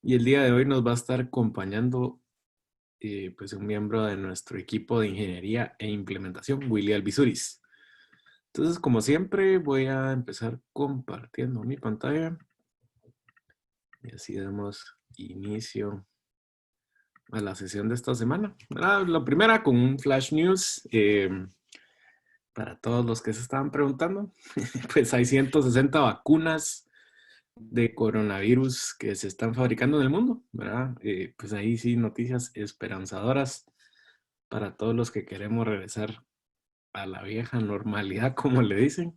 Y el día de hoy nos va a estar acompañando pues un miembro de nuestro equipo de ingeniería e implementación, Willy Albizuris. Entonces, como siempre, voy a empezar compartiendo mi pantalla y así damos inicio a la sesión de esta semana. La primera con un flash news para todos los que se estaban preguntando. Pues hay 160 vacunas de coronavirus que se están fabricando en el mundo, ¿verdad? Pues ahí sí, noticias esperanzadoras para todos los que queremos regresar a la vieja normalidad, como le dicen.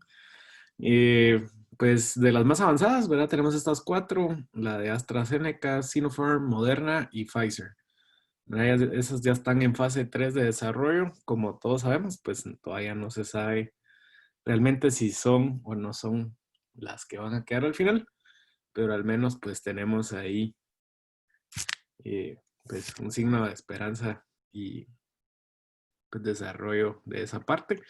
Pues de las más avanzadas, ¿verdad? Tenemos estas cuatro, la de AstraZeneca, Sinopharm, Moderna y Pfizer. Esas ya están en fase 3 de desarrollo, como todos sabemos, pues todavía no se sabe realmente si son o no son las que van a quedar al final, pero al menos pues tenemos ahí pues un signo de esperanza y pues, desarrollo de esa parte.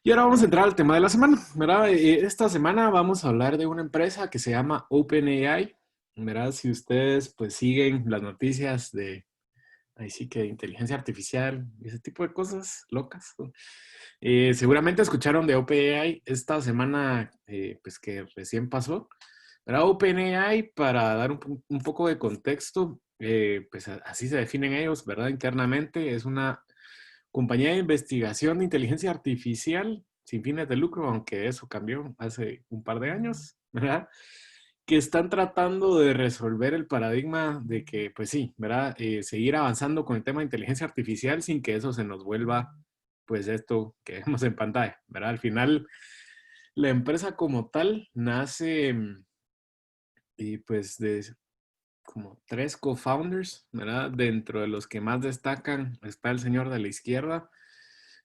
Y ahora vamos a entrar al tema de la semana, ¿verdad? Esta semana vamos a hablar de una empresa que se llama OpenAI, ¿verdad? Si ustedes pues siguen las noticias de, ahí sí que de inteligencia artificial y ese tipo de cosas locas, ¿no? Seguramente escucharon de OpenAI esta semana pues que recién pasó, ¿verdad? OpenAI, para dar un poco de contexto, pues así se definen ellos, ¿verdad? Internamente es una compañía de investigación de inteligencia artificial sin fines de lucro, aunque eso cambió hace un par de años, ¿verdad? Que están tratando de resolver el paradigma de que, pues sí, ¿verdad? Seguir avanzando con el tema de inteligencia artificial sin que eso se nos vuelva, pues esto que vemos en pantalla, ¿verdad? Al final, la empresa como tal nace y pues de como tres co-founders, ¿verdad? Dentro de los que más destacan está el señor de la izquierda.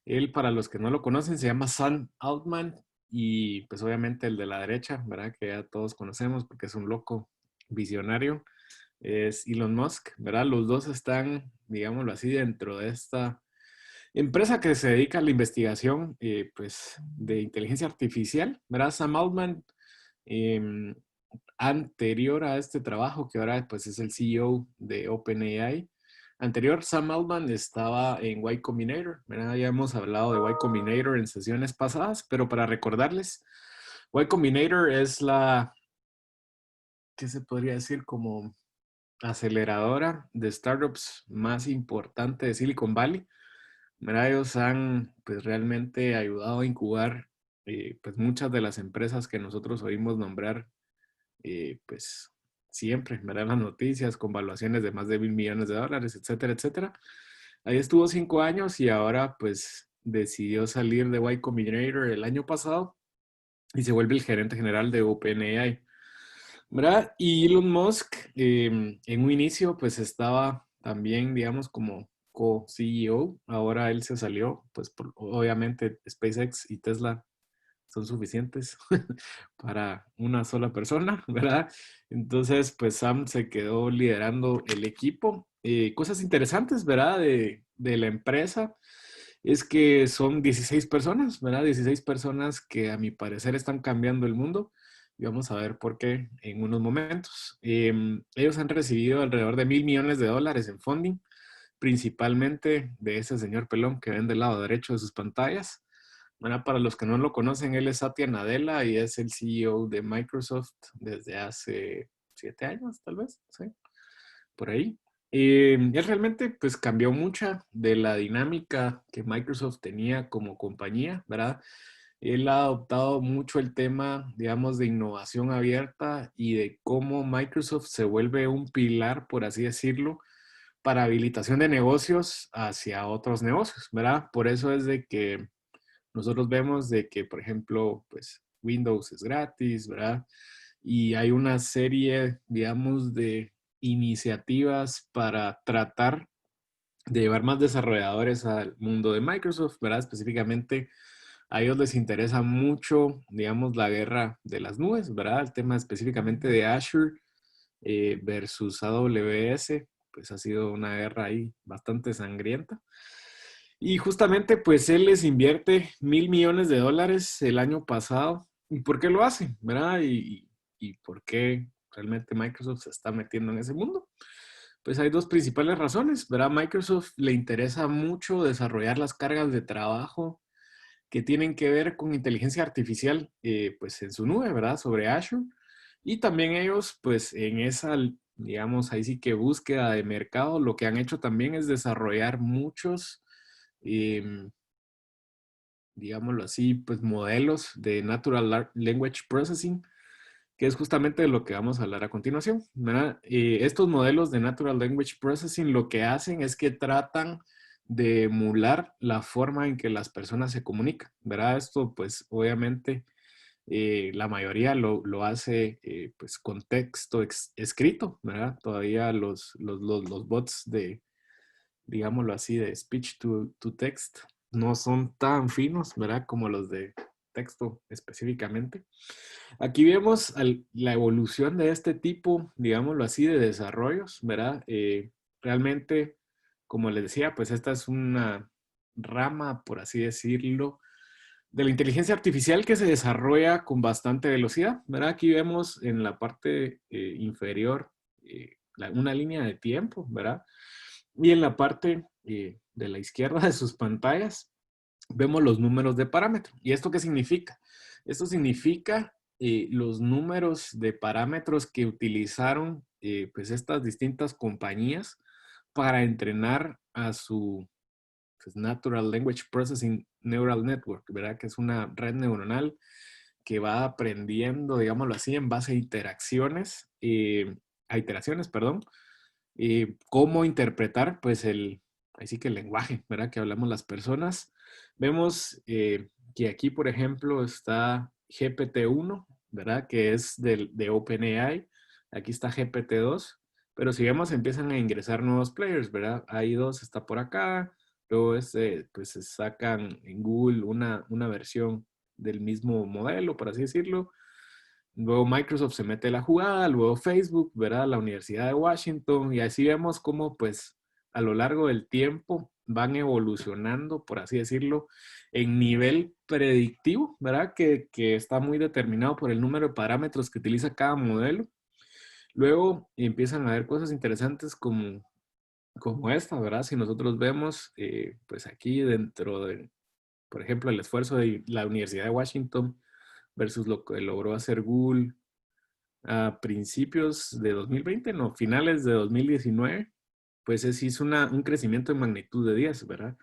Él, para los que no lo conocen, se llama Sam Altman y pues obviamente el de la derecha, ¿verdad? Que ya todos conocemos porque es un loco visionario, es Elon Musk, ¿verdad? Los dos están, digámoslo así, dentro de esta empresa que se dedica a la investigación pues de inteligencia artificial, ¿verdad? Sam Altman, eh, anterior a este trabajo, que ahora pues es el CEO de OpenAI. Anterior, Sam Altman estaba en Y Combinator, ¿verdad? Ya hemos hablado de Y Combinator en sesiones pasadas, pero para recordarles, Y Combinator es la, ¿qué se podría decir? Como aceleradora de startups más importante de Silicon Valley. ¿Verdad? Ellos han pues realmente ayudado a incubar pues muchas de las empresas que nosotros oímos nombrar pues siempre, ¿verdad? Las noticias con valuaciones de más de $1.000 millones, etcétera, etcétera. Ahí estuvo 5 años y ahora pues decidió salir de Y Combinator el año pasado y se vuelve el gerente general de OpenAI, ¿verdad? Y Elon Musk en un inicio pues estaba también, digamos, como co-CEO. Ahora él se salió, pues obviamente SpaceX y Tesla son suficientes para una sola persona, ¿verdad? Entonces, pues Sam se quedó liderando el equipo. Cosas interesantes, ¿verdad? De la empresa es que son 16 personas, ¿verdad? 16 personas que a mi parecer están cambiando el mundo. Y vamos a ver por qué en unos momentos. Ellos han recibido alrededor de $1.000 millones en funding, principalmente de ese señor pelón que ven del lado derecho de sus pantallas. Bueno, para los que no lo conocen, él es Satya Nadella y es el CEO de Microsoft desde hace 7 años, tal vez, ¿sí? Por ahí. Él realmente pues cambió mucha de la dinámica que Microsoft tenía como compañía, ¿verdad? Él ha adoptado mucho el tema, digamos, de innovación abierta y de cómo Microsoft se vuelve un pilar, por así decirlo, para habilitación de negocios hacia otros negocios, ¿verdad? Por eso es de que nosotros vemos de que, por ejemplo, pues Windows es gratis, ¿verdad? Y hay una serie, digamos, de iniciativas para tratar de llevar más desarrolladores al mundo de Microsoft, ¿verdad? Específicamente a ellos les interesa mucho, digamos, la guerra de las nubes, ¿verdad? El tema específicamente de Azure versus AWS, pues ha sido una guerra ahí bastante sangrienta. Y justamente, pues él les invierte $1.000 millones el año pasado. ¿Y por qué lo hace? ¿Verdad? ¿Y por qué? realmente Microsoft se está metiendo en ese mundo. Pues hay dos principales razones, ¿verdad? Microsoft le interesa mucho desarrollar las cargas de trabajo que tienen que ver con inteligencia artificial, pues en su nube, ¿verdad? Sobre Azure. Y también ellos, pues en esa, digamos, ahí sí que búsqueda de mercado, lo que han hecho también es desarrollar muchos, digámoslo así, pues modelos de Natural Language Processing, que es justamente de lo que vamos a hablar a continuación, ¿verdad? Estos modelos de Natural Language Processing lo que hacen es que tratan de emular la forma en que las personas se comunican, ¿verdad? Esto, pues, obviamente, la mayoría lo hace, pues, con texto escrito, ¿verdad? Todavía los bots de, digámoslo así, de speech to text no son tan finos, ¿verdad? Como los de texto específicamente. Aquí vemos la evolución de este tipo, digámoslo así, de desarrollos, ¿verdad? Realmente, como les decía, pues esta es una rama, por así decirlo, de la inteligencia artificial que se desarrolla con bastante velocidad, ¿verdad? Aquí vemos en la parte inferior una línea de tiempo, ¿verdad? Y en la parte de la izquierda de sus pantallas vemos los números de parámetro. ¿Y esto qué significa? Esto significa los números de parámetros que utilizaron pues estas distintas compañías para entrenar a su pues, Natural Language Processing Neural Network, ¿verdad? Que es una red neuronal que va aprendiendo, digámoslo así, en base a iteraciones, perdón, cómo interpretar, pues, así que el lenguaje, ¿verdad? Que hablamos las personas. Vemos que aquí, por ejemplo, está GPT-1, ¿verdad? Que es de OpenAI. Aquí está GPT-2. Pero si vemos, empiezan a ingresar nuevos players, ¿verdad? AI2 está por acá. Luego pues se sacan en Google una versión del mismo modelo, por así decirlo. Luego Microsoft se mete a la jugada, luego Facebook, ¿verdad? La Universidad de Washington, y así vemos cómo pues a lo largo del tiempo van evolucionando, por así decirlo, en nivel predictivo, ¿verdad? Que está muy determinado por el número de parámetros que utiliza cada modelo. Luego empiezan a haber cosas interesantes como esta, ¿verdad? Si nosotros vemos, pues aquí dentro de, por ejemplo, el esfuerzo de la Universidad de Washington versus lo que logró hacer Google a principios de 2020, no, finales de 2019, pues es hizo un crecimiento de magnitud de 10, ¿verdad?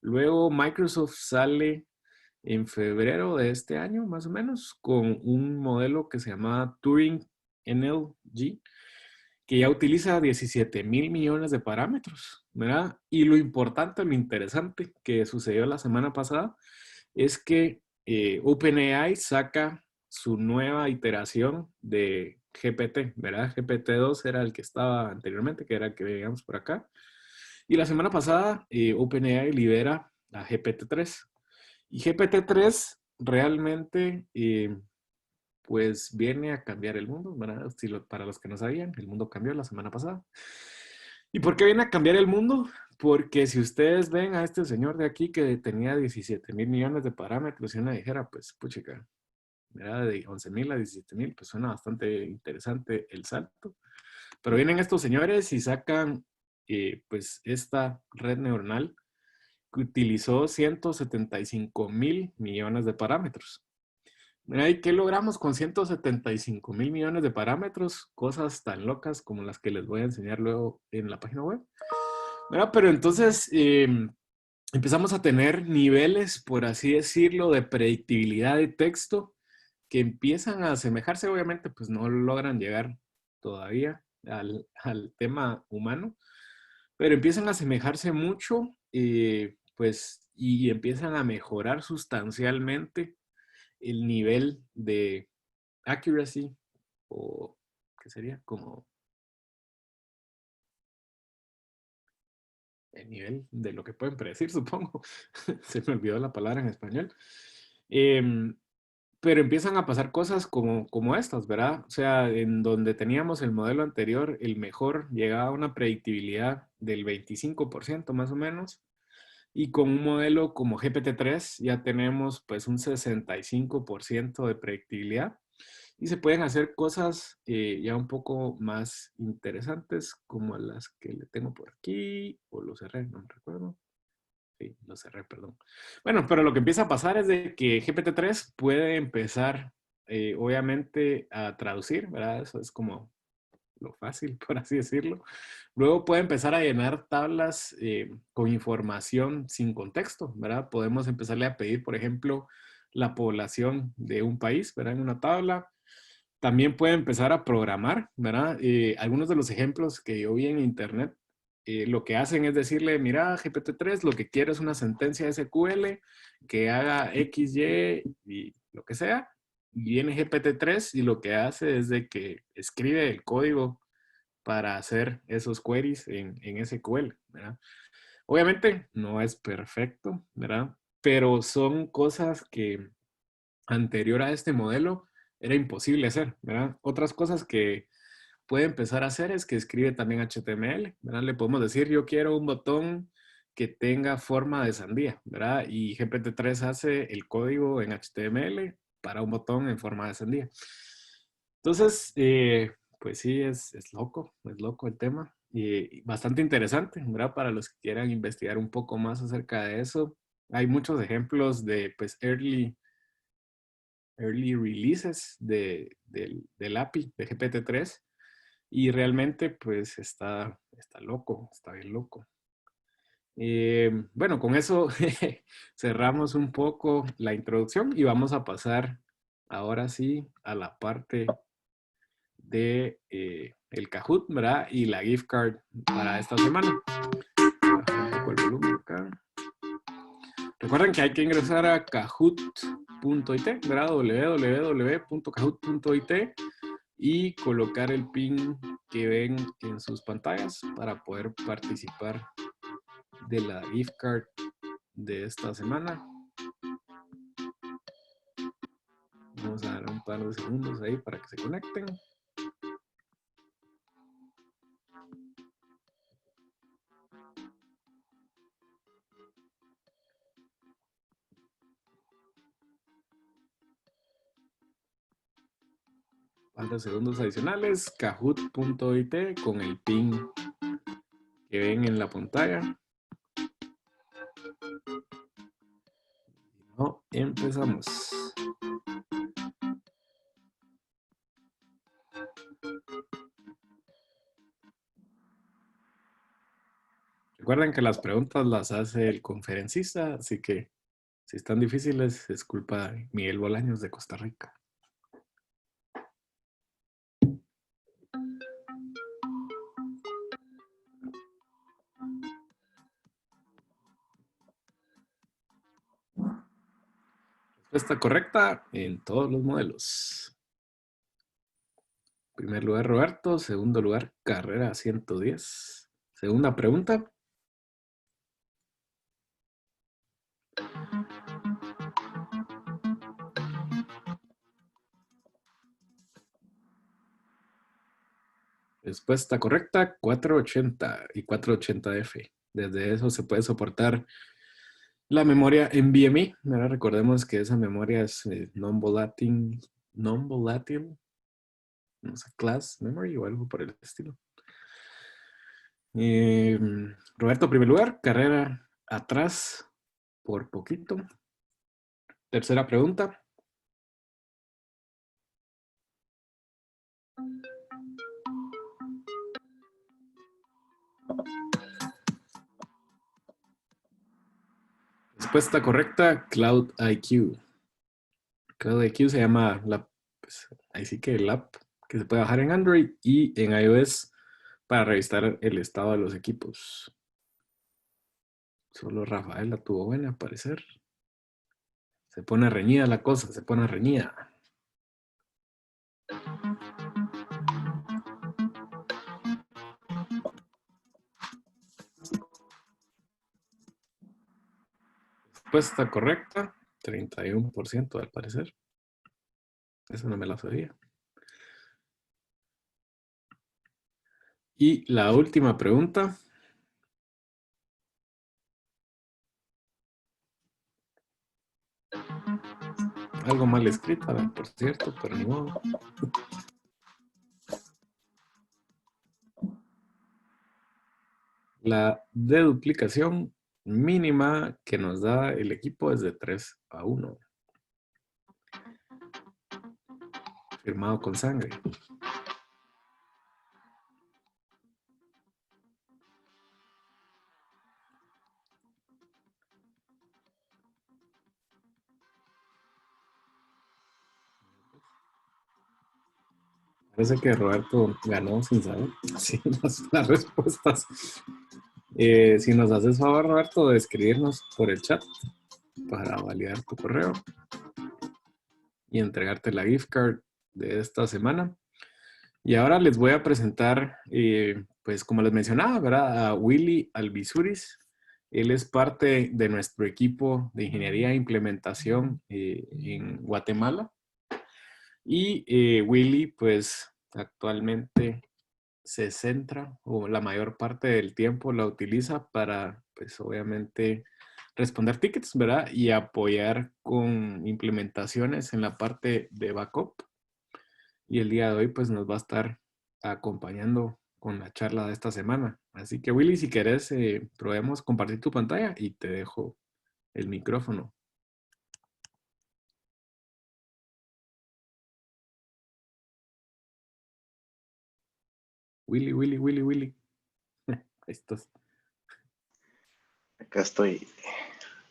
Luego Microsoft sale en febrero de este año, más o menos, con un modelo que se llama Turing NLG, que ya utiliza 17 mil millones de parámetros, ¿verdad? Y lo importante, lo interesante que sucedió la semana pasada es que OpenAI saca su nueva iteración de GPT, ¿verdad? GPT-2 era el que estaba anteriormente, que era el que veíamos por acá. Y la semana pasada, OpenAI libera a GPT-3. Y GPT-3 realmente, pues, viene a cambiar el mundo, ¿verdad? Para los que no sabían, el mundo cambió la semana pasada. ¿Y por qué viene a cambiar el mundo? Porque si ustedes ven a este señor de aquí que tenía 17 mil millones de parámetros y una dijera, pues, puchica, era de 11 mil a 17 mil, pues suena bastante interesante el salto. Pero vienen estos señores y sacan, pues, esta red neuronal que utilizó 175 mil millones de parámetros. Mira, ¿y qué logramos con 175 mil millones de parámetros? Cosas tan locas como las que les voy a enseñar luego en la página web. Mira, pero entonces empezamos a tener niveles, por así decirlo, de predictibilidad de texto que empiezan a asemejarse, obviamente, pues no logran llegar todavía al tema humano, pero empiezan a asemejarse mucho, pues, y empiezan a mejorar sustancialmente el nivel de accuracy, o ¿qué sería? Como el nivel de lo que pueden predecir, supongo. Se me olvidó la palabra en español. Em, pero empiezan a pasar cosas como estas, ¿verdad? O sea, en donde teníamos el modelo anterior, el mejor llegaba a una predictibilidad del 25% más o menos. Y con un modelo como GPT-3 ya tenemos pues un 65% de predictibilidad. Y se pueden hacer cosas ya un poco más interesantes, como las que le tengo por aquí, o lo cerré, no me recuerdo. Sí, lo cerré, perdón. Bueno, pero lo que empieza a pasar es de que GPT-3 puede empezar, obviamente, a traducir, ¿verdad? Eso es como lo fácil, por así decirlo. Luego puede empezar a llenar tablas con información sin contexto, ¿verdad? Podemos empezarle a pedir, por ejemplo, la población de un país, ¿verdad? En una tabla. También puede empezar a programar, ¿verdad? Algunos de los ejemplos que yo vi en internet, lo que hacen es decirle, mira, GPT-3, lo que quiero es una sentencia SQL que haga X, y lo que sea. Y viene GPT-3 y lo que hace es de que escribe el código para hacer esos queries en SQL, ¿verdad? Obviamente no es perfecto, ¿verdad? Pero son cosas que anterior a este modelo era imposible hacer, ¿verdad? Otras cosas que puede empezar a hacer es que escribe también HTML, ¿verdad? Le podemos decir, yo quiero un botón que tenga forma de sandía, ¿verdad? Y GPT-3 hace el código en HTML para un botón en forma de sandía. Entonces, pues sí, es loco el tema. Y bastante interesante, ¿verdad? Para los que quieran investigar un poco más acerca de eso. Hay muchos ejemplos de, pues, early releases del API de GPT-3 y realmente pues está loco, está bien loco. Bueno, con eso cerramos un poco la introducción y vamos a pasar ahora sí a la parte de el Kahoot, ¿verdad? Y la gift card para esta semana. Voy a bajar un poco el volumen acá. Recuerden que hay que ingresar a kahoot.it, ¿verdad? www.kahoot.it y colocar el pin que ven en sus pantallas para poder participar de la gift card de esta semana. Vamos a dar un par de segundos ahí para que se conecten. Par de segundos adicionales, kahoot.it con el pin que ven en la pantalla. No, empezamos. Recuerden que las preguntas las hace el conferencista, así que si están difíciles es culpa de Miguel Bolaños de Costa Rica. Respuesta correcta en todos los modelos. Primer lugar, Roberto. Segundo lugar, carrera 110. Segunda pregunta. Respuesta correcta, 480 y 480F. Desde eso se puede soportar la memoria NVMe. Ahora recordemos que esa memoria es non-volatile, no sé, class memory o algo por el estilo. Roberto, primer lugar, carrera atrás por poquito. Tercera pregunta. Respuesta correcta, Cloud IQ. Cloud IQ se llama pues, ahí sí que el app que se puede bajar en Android y en iOS para revisar el estado de los equipos. Solo Rafael la tuvo buena, al parecer. Se pone reñida la cosa, se pone reñida. Respuesta correcta, 31% al parecer. Eso no me la sabía. Y la última pregunta. Algo mal escrita, por cierto, pero ni modo. La deduplicación mínima que nos da el equipo es de 3-1. Firmado con sangre. Parece que Roberto ganó sin saber sí, las respuestas. Si nos haces favor, Roberto, de escribirnos por el chat para validar tu correo y entregarte la gift card de esta semana. Y ahora les voy a presentar, pues como les mencionaba, ¿verdad? A Willy Albizuris. Él es parte de nuestro equipo de ingeniería e implementación en Guatemala. Y Willy, pues actualmente se centra o la mayor parte del tiempo la utiliza para, pues obviamente, responder tickets, ¿verdad? Y apoyar con implementaciones en la parte de backup. Y el día de hoy, pues nos va a estar acompañando con la charla de esta semana. Así que Willy, si querés, probemos compartir tu pantalla y te dejo el micrófono. Willy. Ahí estás. Acá estoy.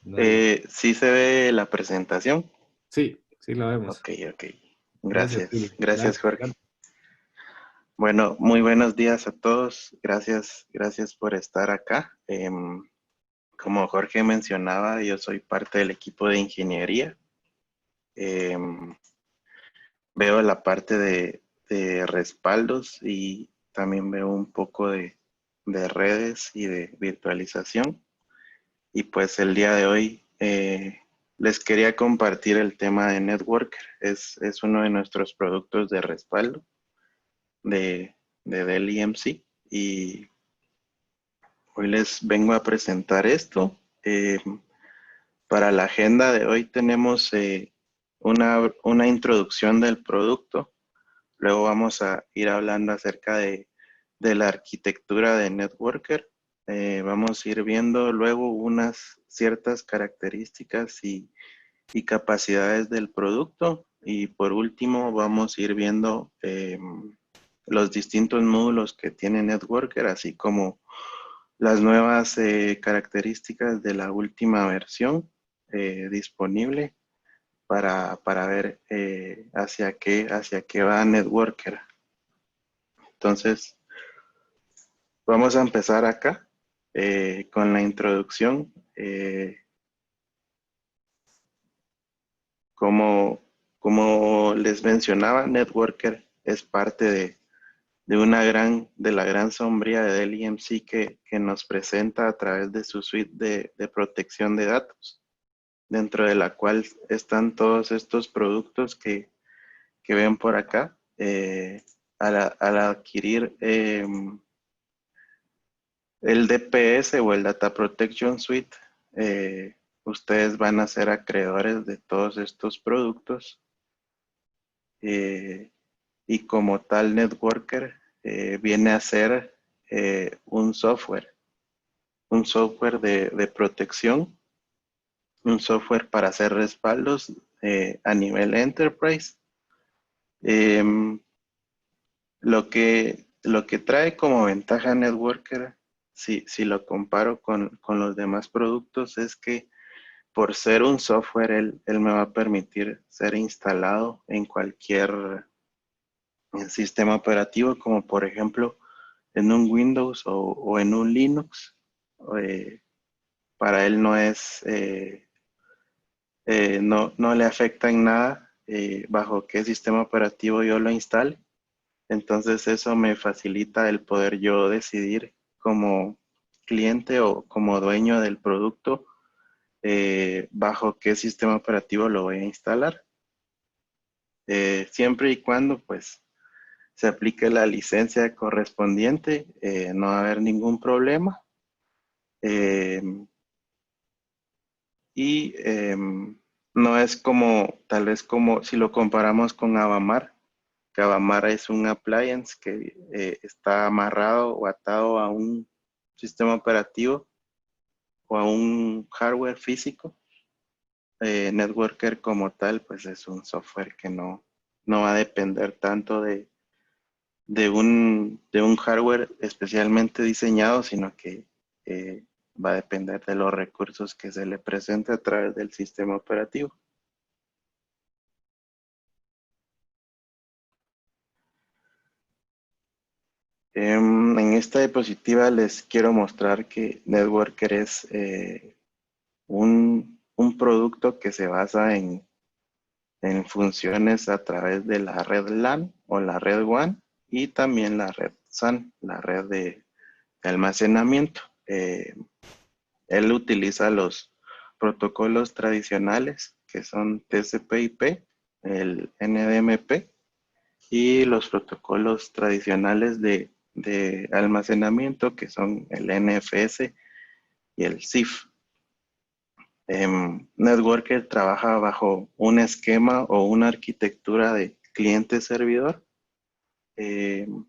Dale. ¿Sí se ve la presentación? Sí, sí la vemos. Ok. Gracias, Gracias. Willy. Dale, Gracias, Jorge. dale. Bueno, muy buenos días a todos. Gracias por estar acá. Como Jorge mencionaba, yo soy parte del equipo de ingeniería. Em, Veo la parte de respaldos y también veo un poco de redes y de virtualización. Y pues el día de hoy les quería compartir el tema de Networker. Es uno de nuestros productos de respaldo de Dell EMC. Y hoy les vengo a presentar esto. Para la agenda de hoy tenemos una introducción del producto. Luego vamos a ir hablando acerca de la arquitectura de Networker. Vamos a ir viendo luego unas ciertas características y capacidades del producto. Y por último vamos a ir viendo los distintos módulos que tiene Networker, así como las nuevas características de la última versión disponible para ver hacia qué va Networker. Entonces, vamos a empezar acá con la introducción. Como les mencionaba, Networker es parte de la gran sombría de Dell EMC que nos presenta a través de su suite de protección de datos, dentro de la cual están todos estos productos que ven por acá. Al adquirir el DPS o el Data Protection Suite, ustedes van a ser acreedores de todos estos productos y como tal Networker viene a ser un software de protección, un software para hacer respaldos a nivel enterprise. Lo que trae como ventaja Networker, si lo comparo con los demás productos, es que por ser un software, él me va a permitir ser instalado en cualquier sistema operativo, como por ejemplo en un Windows o en un Linux. Eh, para él no le afecta en nada bajo qué sistema operativo yo lo instale. Entonces eso me facilita el poder yo decidir como cliente o como dueño del producto bajo qué sistema operativo lo voy a instalar. Siempre y cuando pues se aplique la licencia correspondiente, no va a haber ningún problema. Eh, y no es como, tal vez como si lo comparamos con Avamar, que Avamar es un appliance que está amarrado o atado a un sistema operativo o a un hardware físico. Networker como tal, pues es un software que no va a depender tanto de un hardware especialmente diseñado, sino que eh, va a depender de los recursos que se le presente a través del sistema operativo. En esta diapositiva les quiero mostrar que Networker es un producto que se basa en funciones a través de la red LAN o la red WAN y también la red SAN, la red de almacenamiento. Él utiliza los protocolos tradicionales que son TCP/IP, el NDMP y los protocolos tradicionales de almacenamiento que son el NFS y el CIF. Networker trabaja bajo un esquema o una arquitectura de cliente-servidor.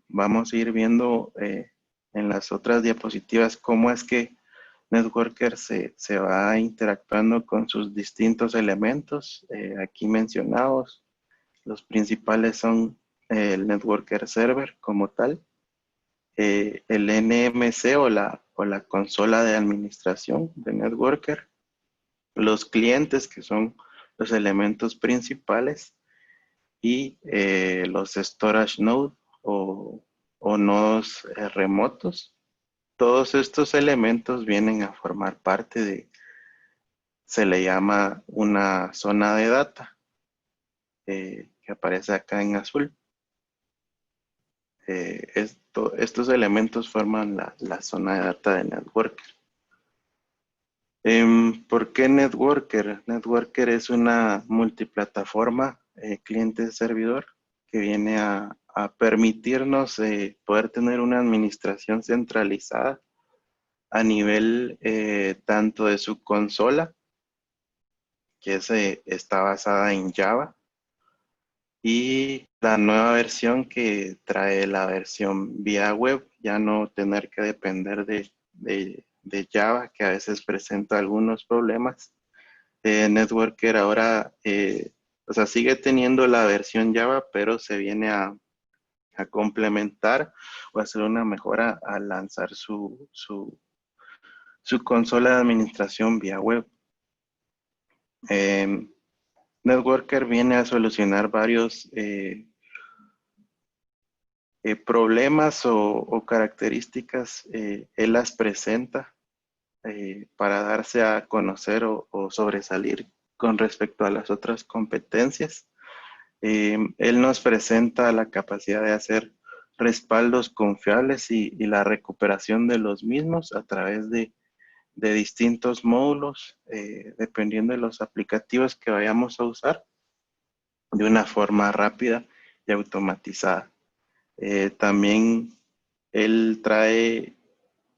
Vamos a ir viendo en las otras diapositivas cómo es que Networker se va interactuando con sus distintos elementos aquí mencionados. Los principales son el Networker Server como tal, el NMC o la consola de administración de Networker, los clientes que son los elementos principales y los storage node o nodos remotos. Todos estos elementos vienen a formar parte se le llama una zona de data, que aparece acá en azul. Estos elementos forman la zona de data de Networker. ¿Por qué Networker? Networker es una multiplataforma cliente-servidor que viene a permitirnos poder tener una administración centralizada a nivel tanto de su consola, que está basada en Java, y la nueva versión que trae la versión vía web, ya no tener que depender de Java, que a veces presenta algunos problemas. Networker ahora, o sea, sigue teniendo la versión Java, pero se viene a complementar o hacer una mejora al lanzar su consola de administración vía web. Eh, Networker viene a solucionar varios problemas o características. Él las presenta para darse a conocer o sobresalir con respecto a las otras competencias. Él nos presenta la capacidad de hacer respaldos confiables y la recuperación de los mismos a través de distintos módulos, dependiendo de los aplicativos que vayamos a usar, de una forma rápida y automatizada. También él trae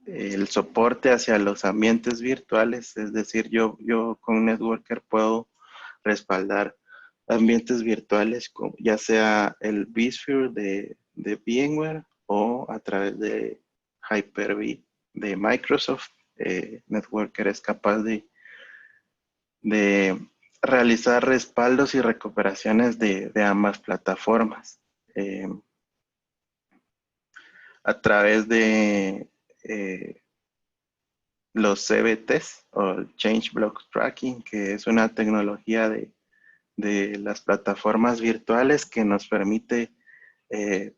el soporte hacia los ambientes virtuales, es decir, yo con Networker puedo respaldar ambientes virtuales, ya sea el vSphere de VMware o a través de Hyper-V de Microsoft. Networker es capaz de realizar respaldos y recuperaciones de ambas plataformas. A través de los CBTs o el Change Block Tracking, que es una tecnología de las plataformas virtuales que nos permite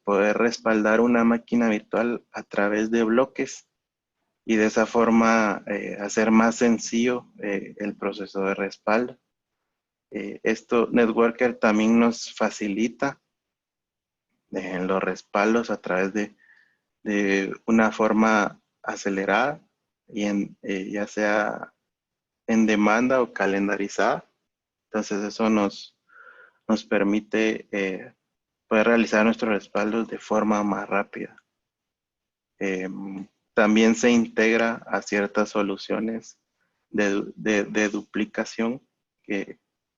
poder respaldar una máquina virtual a través de bloques y de esa forma hacer más sencillo el proceso de respaldo. Networker también nos facilita los respaldos a través de una forma acelerada y ya sea en demanda o calendarizada. Entonces eso nos permite poder realizar nuestros respaldos de forma más rápida. También se integra a ciertas soluciones de duplicación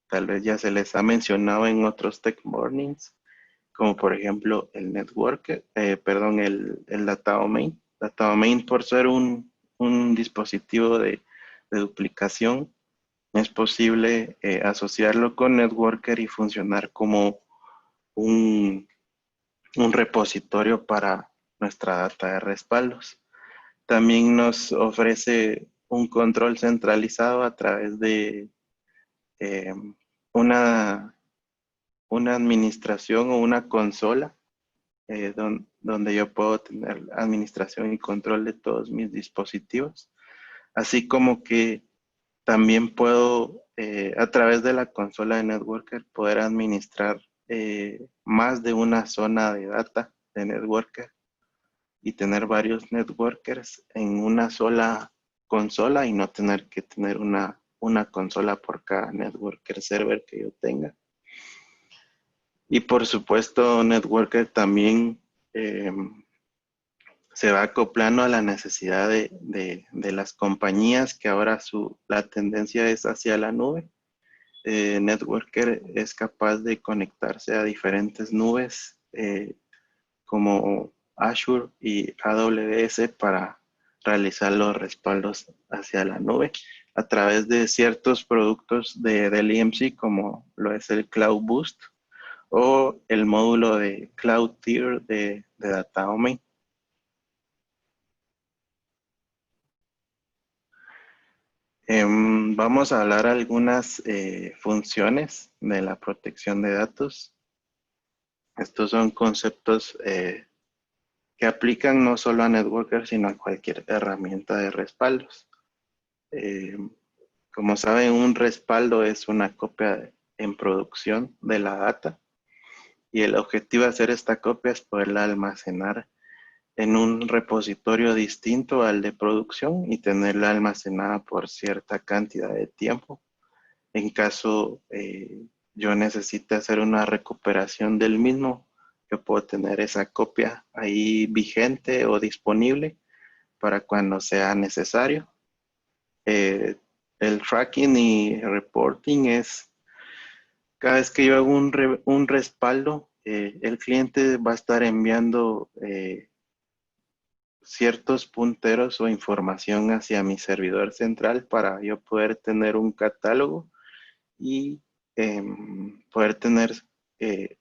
tal vez ya se les ha mencionado en otros Tech Mornings, como por ejemplo el networker, el data domain. Data domain, por ser un dispositivo de duplicación, es posible asociarlo con networker y funcionar como un, un repositorio para nuestra data de respaldos. También nos ofrece un control centralizado a través de eh, una, una administración o una consola donde yo puedo tener administración y control de todos mis dispositivos, así como que también puedo, a través de la consola de Networker, poder administrar más de una zona de data de Networker y tener varios Networkers en una sola consola y no tener que tener una consola por cada Networker server que yo tenga. Y por supuesto, Networker también eh, se va acoplando a la necesidad de las compañías que ahora la tendencia es hacia la nube. Networker es capaz de conectarse a diferentes nubes como Azure y AWS para realizar los respaldos hacia la nube a través de ciertos productos del EMC como lo es el Cloud Boost o el módulo de Cloud Tier de Dataome. Vamos a hablar algunas funciones de la protección de datos. Estos son conceptos que aplican no solo a Networker, sino a cualquier herramienta de respaldos. Eh, Como saben, un respaldo es una copia en producción de la data y el objetivo de hacer esta copia es poderla almacenar en un repositorio distinto al de producción y tenerla almacenada por cierta cantidad de tiempo. En caso yo necesite hacer una recuperación del mismo, yo puedo tener esa copia ahí vigente o disponible para cuando sea necesario. Eh, el tracking y reporting es cada vez que yo hago un respaldo, el cliente va a estar enviando ciertos punteros o información hacia mi servidor central para yo poder tener un catálogo y poder tener eh,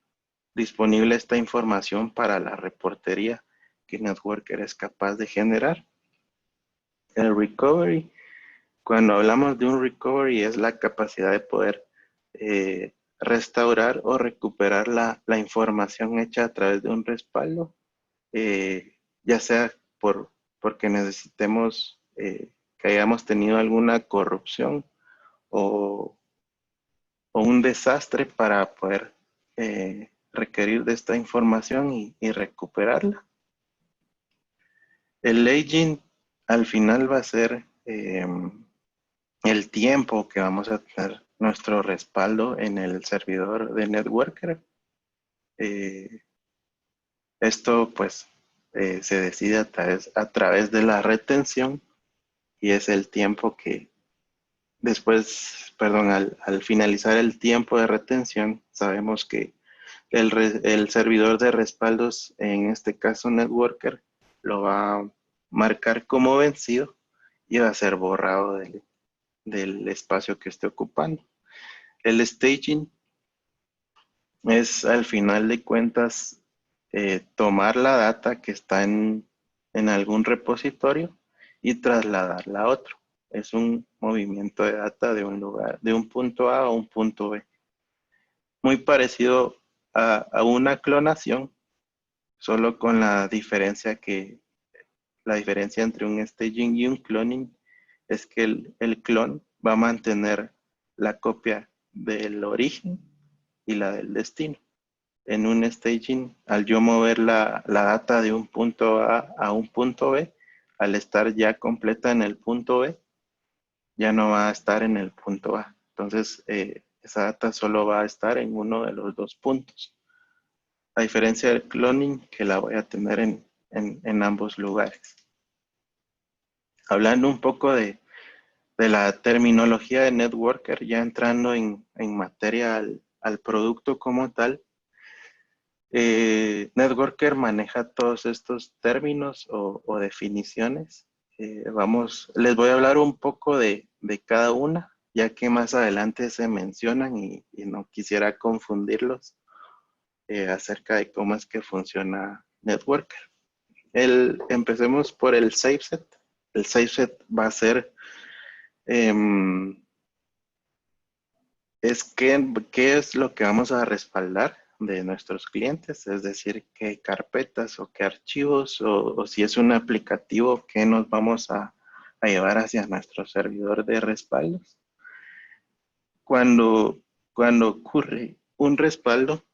disponible esta información para la reportería que Networker es capaz de generar. El recovery, cuando hablamos de un recovery, es la capacidad de poder restaurar o recuperar la información hecha a través de un respaldo, ya sea porque necesitemos que hayamos tenido alguna corrupción o un desastre para poder requerir de esta información y recuperarla. El aging al final va a ser el tiempo que vamos a tener nuestro respaldo en el servidor de Networker. Eh, Esto pues se decide a través de la retención y es el tiempo que después, perdón, al finalizar el tiempo de retención, sabemos que el servidor de respaldos, en este caso Networker, lo va a marcar como vencido y va a ser borrado del espacio que esté ocupando. El staging es al final de cuentas tomar la data que está en algún repositorio y trasladarla a otro. Es un movimiento de data de un lugar, de un punto A a un punto B. Muy parecido a una clonación, solo con la diferencia entre un staging y un cloning es que el clon va a mantener la copia del origen y la del destino. En un staging, al yo mover la data de un punto A un punto B, al estar ya completa en el punto B, ya no va a estar en el punto A. Entonces, esa data solo va a estar en uno de los dos puntos. A diferencia del cloning, que la voy a tener en ambos lugares. Hablando un poco de la terminología de networker, ya entrando en materia al producto como tal. Networker maneja todos estos términos o definiciones. Les voy a hablar un poco de cada una, ya que más adelante se mencionan y no quisiera confundirlos acerca de cómo es que funciona Networker. Empecemos por el SafeSet. El SafeSet va a ser qué es lo que vamos a respaldar de nuestros clientes, es decir, qué carpetas o qué archivos o si es un aplicativo que nos vamos a llevar hacia nuestro servidor de respaldos. Cuando ocurre un respaldo,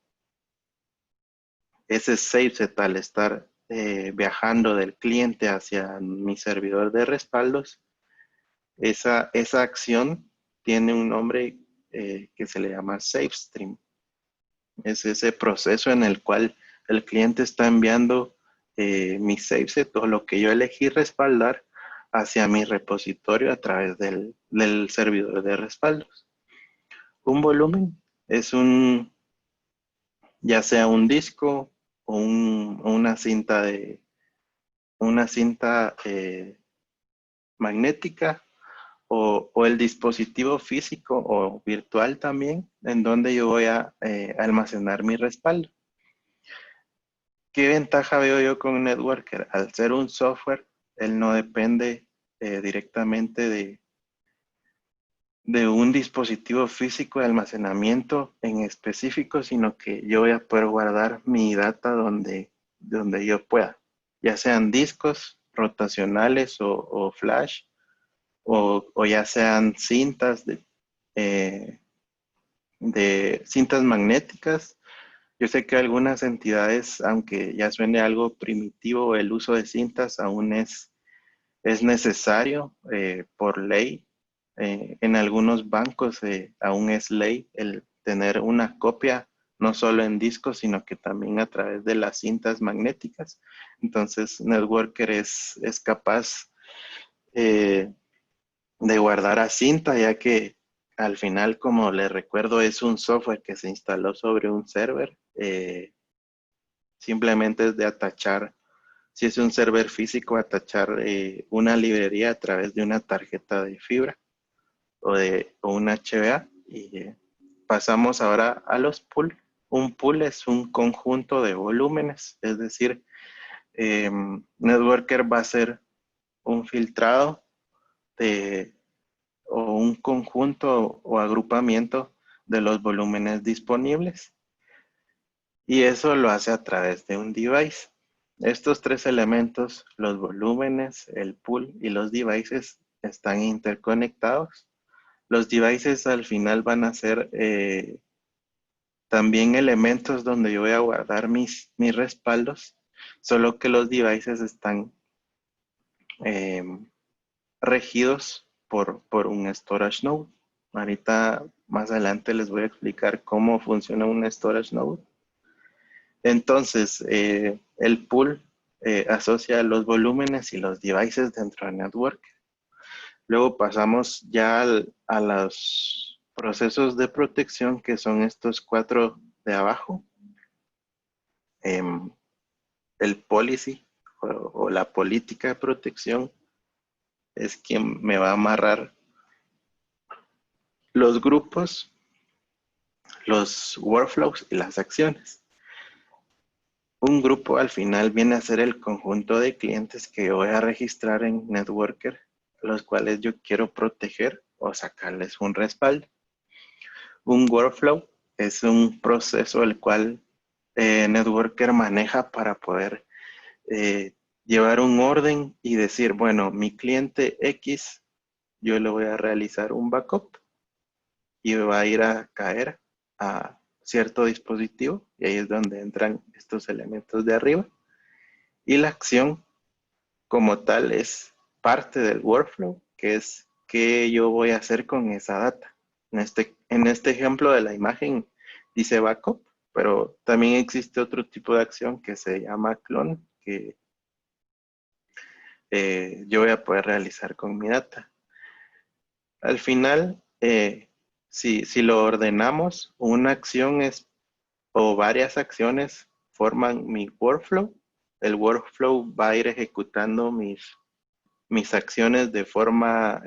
ese SafeSet al estar viajando del cliente hacia mi servidor de respaldos, esa acción tiene un nombre que se le llama SafeStream. Es ese proceso en el cual el cliente está enviando mi SafeSet o lo que yo elegí respaldar hacia mi repositorio a través del servidor de respaldos. Un volumen es ya sea un disco o una cinta magnética o el dispositivo físico o virtual también, en donde yo voy a almacenar mi respaldo. ¿Qué ventaja veo yo con Networker? Al ser un software, él no depende directamente de un dispositivo físico de almacenamiento en específico, sino que yo voy a poder guardar mi data donde yo pueda, ya sean discos rotacionales o flash, o ya sean cintas de cintas magnéticas. Yo sé que algunas entidades, aunque ya suene algo primitivo, el uso de cintas aún es necesario por ley. En algunos bancos aún es ley el tener una copia, no solo en discos, sino que también a través de las cintas magnéticas. Entonces, Networker es capaz de guardar a cinta, ya que al final, como les recuerdo, es un software que se instaló sobre un server. Simplemente es de atachar, si es un server físico, atachar una librería a través de una tarjeta de fibra o un HBA. Y pasamos ahora a los pool. Un pool es un conjunto de volúmenes, es decir, Networker va a ser un filtrado o un conjunto o agrupamiento de los volúmenes disponibles. Y eso lo hace a través de un device. Estos tres elementos, los volúmenes, el pool y los devices, están interconectados. Los devices al final van a ser también elementos donde yo voy a guardar mis respaldos, solo que los devices están eh, regidos por un storage node. Ahorita más adelante les voy a explicar cómo funciona un storage node. Entonces, el pool asocia los volúmenes y los devices dentro de Network. Luego pasamos ya a los procesos de protección, que son estos cuatro de abajo. El policy o la política de protección es quien me va a amarrar los grupos, los workflows y las acciones. Un grupo al final viene a ser el conjunto de clientes que voy a registrar en Networker, los cuales yo quiero proteger o sacarles un respaldo. Un workflow es un proceso el cual Networker maneja para poder llevar un orden y decir, bueno, mi cliente X, yo le voy a realizar un backup y va a ir a caer a cierto dispositivo, y ahí es donde entran estos elementos de arriba. Y la acción como tal es parte del workflow, que es qué yo voy a hacer con esa data. En este ejemplo de la imagen dice backup, pero también existe otro tipo de acción que se llama clone, que yo voy a poder realizar con mi data. al final, si lo ordenamos, una acción es, o varias acciones forman mi workflow. El workflow va a ir ejecutando mis acciones de forma,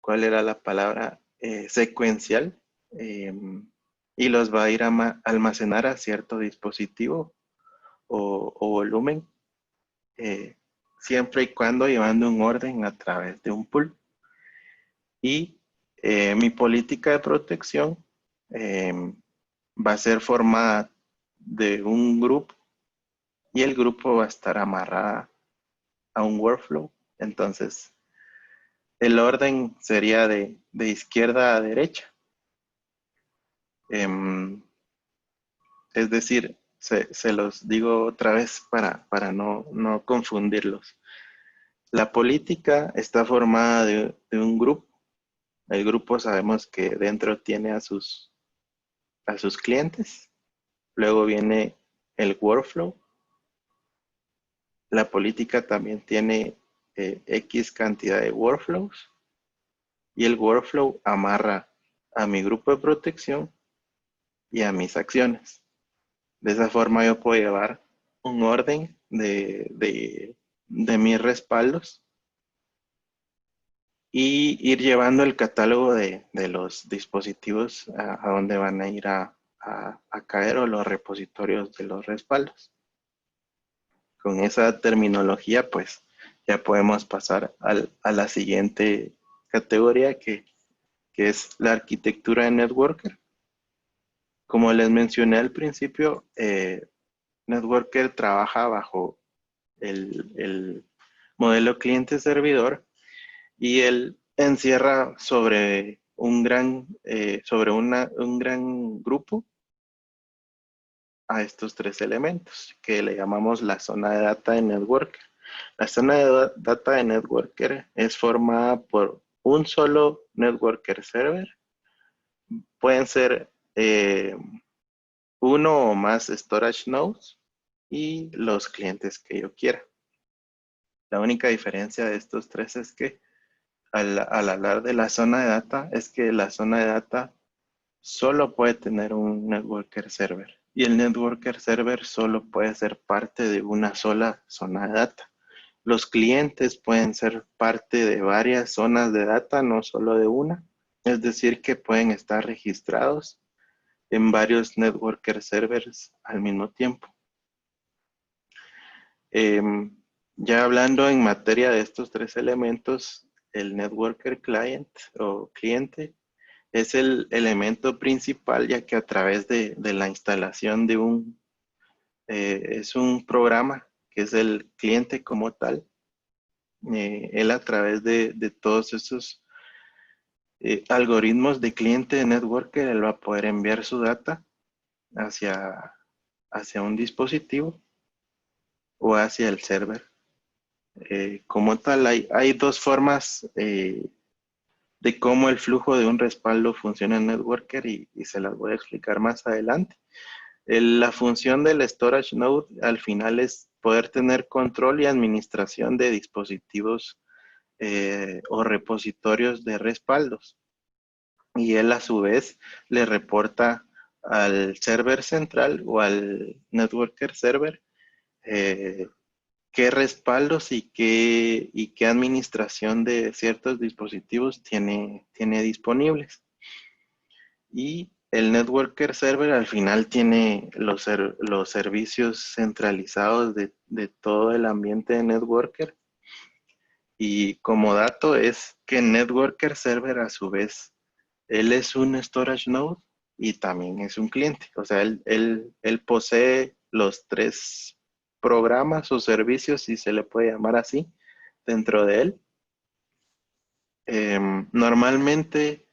¿cuál era la palabra? Secuencial. Y los va a ir a almacenar a cierto dispositivo o volumen, eh, siempre y cuando llevando un orden a través de un pool. Y mi política de protección eh, va a ser formada de un grupo y el grupo va a estar amarrada a un workflow. Entonces, el orden sería de izquierda a derecha. Es decir, se los digo otra vez para no confundirlos. La política está formada de un grupo. El grupo sabemos que dentro tiene a sus clientes. Luego viene el workflow. La política también tiene X cantidad de workflows. Y el workflow amarra a mi grupo de protección y a mis acciones. De esa forma yo puedo llevar un orden de mis respaldos y ir llevando el catálogo de los dispositivos a donde van a ir a caer, o los repositorios de los respaldos. Con esa terminología, pues ya podemos pasar a la siguiente categoría que es la arquitectura de Networker. Como les mencioné al principio, Networker trabaja bajo el modelo cliente-servidor, y él encierra sobre un gran grupo a estos tres elementos que le llamamos la zona de data de Networker. La zona de data de Networker es formada por un solo Networker server. Pueden ser uno o más storage nodes y los clientes que yo quiera. La única diferencia de estos tres es que al hablar de la zona de data, es que la zona de data solo puede tener un networker server, y el networker server solo puede ser parte de una sola zona de data. Los clientes pueden ser parte de varias zonas de data, no solo de una. Es decir, que pueden estar registrados en varios networker servers al mismo tiempo. Ya hablando en materia de estos tres elementos, el networker client o cliente es el elemento principal, ya que a través de la instalación de es un programa que es el cliente como tal. Él, a través de todos esos algoritmos de cliente de networker, él va a poder enviar su data hacia, hacia un dispositivo o hacia el server. Como tal, hay dos formas de cómo el flujo de un respaldo funciona en Networker, y se las voy a explicar más adelante. La función del storage node al final es poder tener control y administración de dispositivos o repositorios de respaldos. Y él, a su vez, le reporta al server central o al networker server qué respaldos y qué administración de ciertos dispositivos tiene disponibles. Y el networker server al final tiene los servicios centralizados de todo el ambiente de networker. Y como dato es que networker server, a su vez, él es un storage node y también es un cliente. O sea, él posee los tres programas o servicios, si se le puede llamar así, dentro de él. Normalmente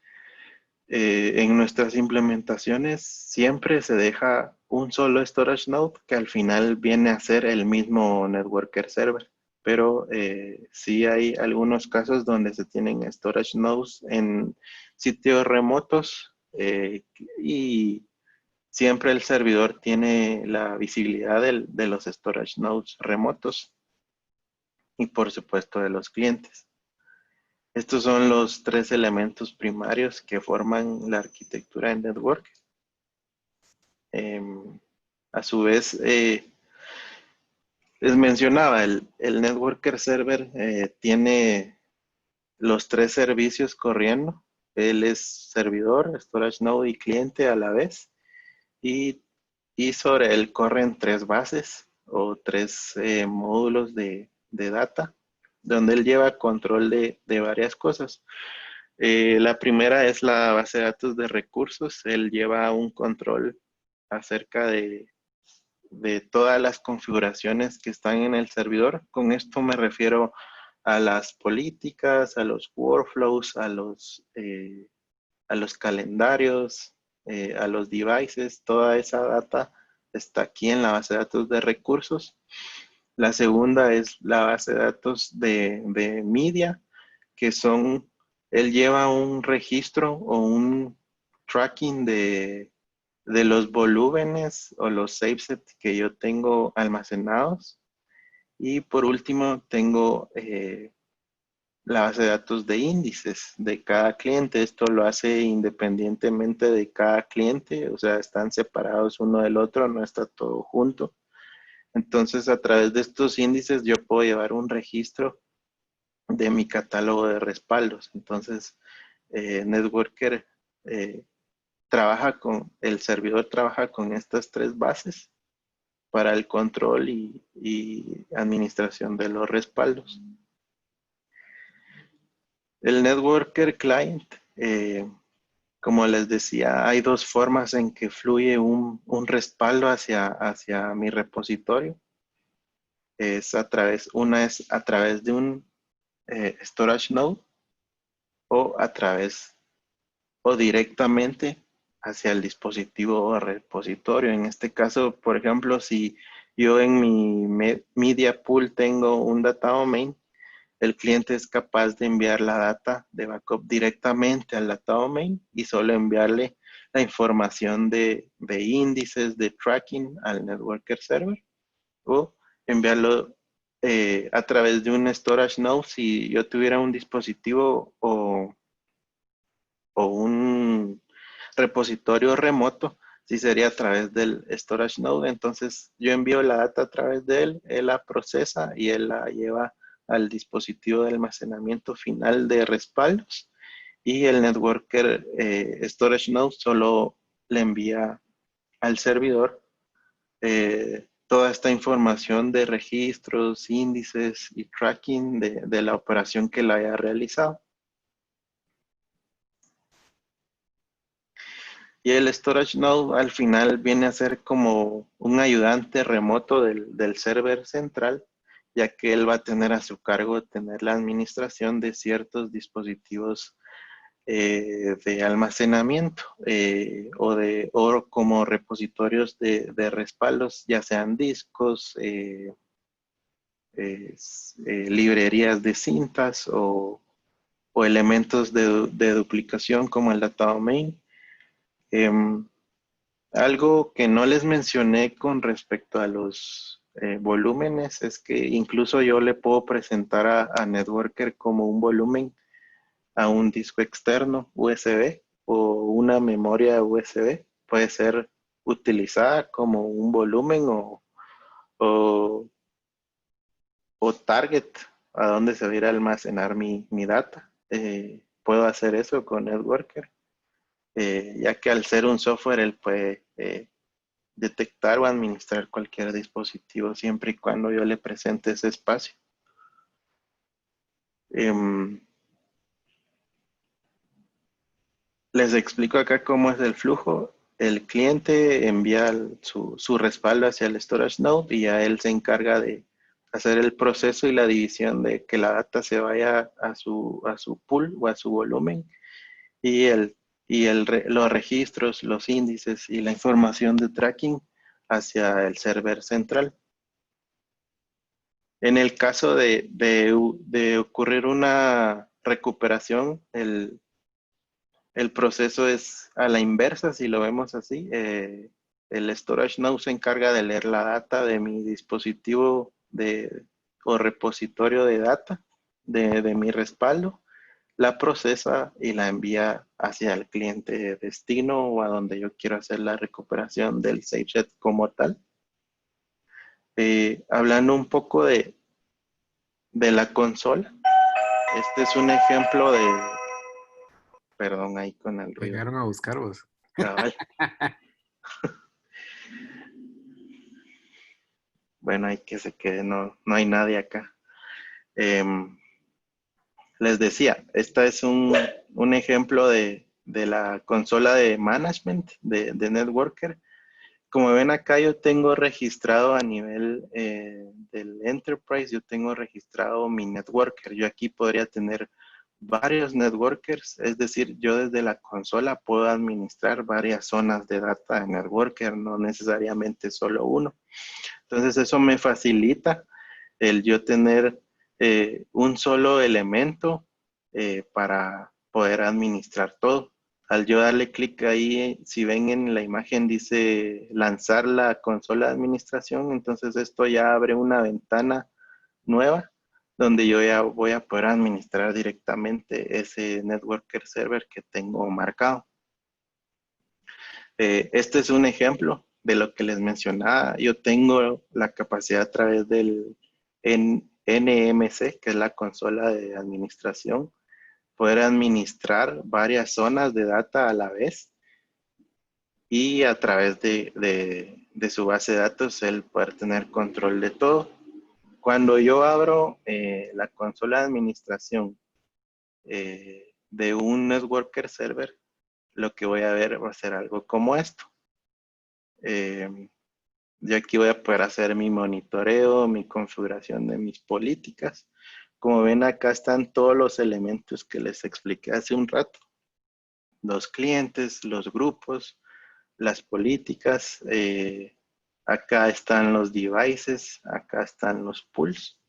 en nuestras implementaciones siempre se deja un solo storage node, que al final viene a ser el mismo networker server. Pero sí hay algunos casos donde se tienen storage nodes en sitios remotos, y siempre el servidor tiene la visibilidad de los storage nodes remotos y por supuesto de los clientes. Estos son los tres elementos primarios que forman la arquitectura de network. A su vez, les mencionaba, el Networker Server tiene los tres servicios corriendo. Él es servidor, storage node y cliente a la vez. Y, y sobre él corren tres bases o tres módulos de data, donde él lleva control de varias cosas. La primera es la base de datos de recursos. Él lleva un control acerca de todas las configuraciones que están en el servidor. Con esto me refiero a las políticas, a los workflows, a los calendarios, a los devices. Toda esa data está aquí en la base de datos de recursos. La segunda es la base de datos de media, que son, él lleva un registro o un tracking de los volúmenes o los savesets que yo tengo almacenados. Y por último, tengo la base de datos de índices de cada cliente. Esto lo hace independientemente de cada cliente, o sea, están separados uno del otro, no está todo junto. Entonces, a través de estos índices, yo puedo llevar un registro de mi catálogo de respaldos. Entonces, Networker el servidor trabaja con estas tres bases para el control y administración de los respaldos. El Networker Client, como les decía, hay dos formas en que fluye un respaldo hacia mi repositorio. Una es a través de un storage node o o directamente hacia el dispositivo o repositorio. En este caso, por ejemplo, si yo en mi media pool tengo un data domain, el cliente es capaz de enviar la data de backup directamente al data domain y solo enviarle la información de índices, de tracking al networker server, o enviarlo a través de un storage node. Si yo tuviera un dispositivo o un repositorio remoto, si sería a través del storage node. Entonces yo envío la data a través de él la procesa y él la lleva al dispositivo de almacenamiento final de respaldos, y el networker storage node solo le envía al servidor toda esta información de registros, índices y tracking de la operación que la haya realizado. Y el storage node al final viene a ser como un ayudante remoto del server central, ya que él va a tener a su cargo tener la administración de ciertos dispositivos de almacenamiento o como repositorios de respaldos, ya sean discos, librerías de cintas o elementos de duplicación como el data domain. Algo que no les mencioné con respecto a los volúmenes es que incluso yo le puedo presentar a Networker como un volumen a un disco externo USB o una memoria USB. Puede ser utilizada como un volumen o, o target a donde se va a ir a almacenar mi data. Puedo hacer eso con Networker, ya que al ser un software él puede detectar o administrar cualquier dispositivo siempre y cuando yo le presente ese espacio. Les explico acá cómo es el flujo. El cliente envía su respaldo hacia el storage node y ya él se encarga de hacer el proceso y la división de que la data se vaya a su pool o a su volumen, y los registros, los índices y la información de tracking hacia el server central. En el caso de ocurrir una recuperación, el proceso es a la inversa, si lo vemos así. El storage node se encarga de leer la data de mi dispositivo o repositorio de data de mi respaldo. la procesa y la envía hacia el cliente de destino o a donde yo quiero hacer la recuperación del SafeSet como tal. Hablando un poco de la consola, este es un ejemplo de, perdón ahí con el ruido, Llegaron a buscar vos. cabal. Bueno, hay que se quede, no hay nadie acá. Les decía, esta es un ejemplo de la consola de management de Networker. Como ven acá, yo tengo registrado a nivel del Enterprise, yo tengo registrado mi Networker. Yo aquí podría tener varios Networkers, es decir, yo desde la consola puedo administrar varias zonas de data de Networker, no necesariamente solo uno. Entonces eso me facilita el yo tener un solo elemento para poder administrar todo. Al yo darle clic ahí, si ven en la imagen dice lanzar la consola de administración, entonces esto ya abre una ventana nueva donde yo ya voy a poder administrar directamente ese networker server que tengo marcado. Este es un ejemplo de lo que les mencionaba. Yo tengo la capacidad a través del NMC, que es la consola de administración, poder administrar varias zonas de data a la vez y a través de su base de datos él poder tener control de todo. Cuando yo abro la consola de administración de un networker server, lo que voy a ver va a ser algo como esto. Yo aquí voy a poder hacer mi monitoreo, mi configuración de mis políticas. Como ven, acá están todos los elementos que les expliqué hace un rato. Los clientes, los grupos, las políticas. Acá están los devices, acá están los pools.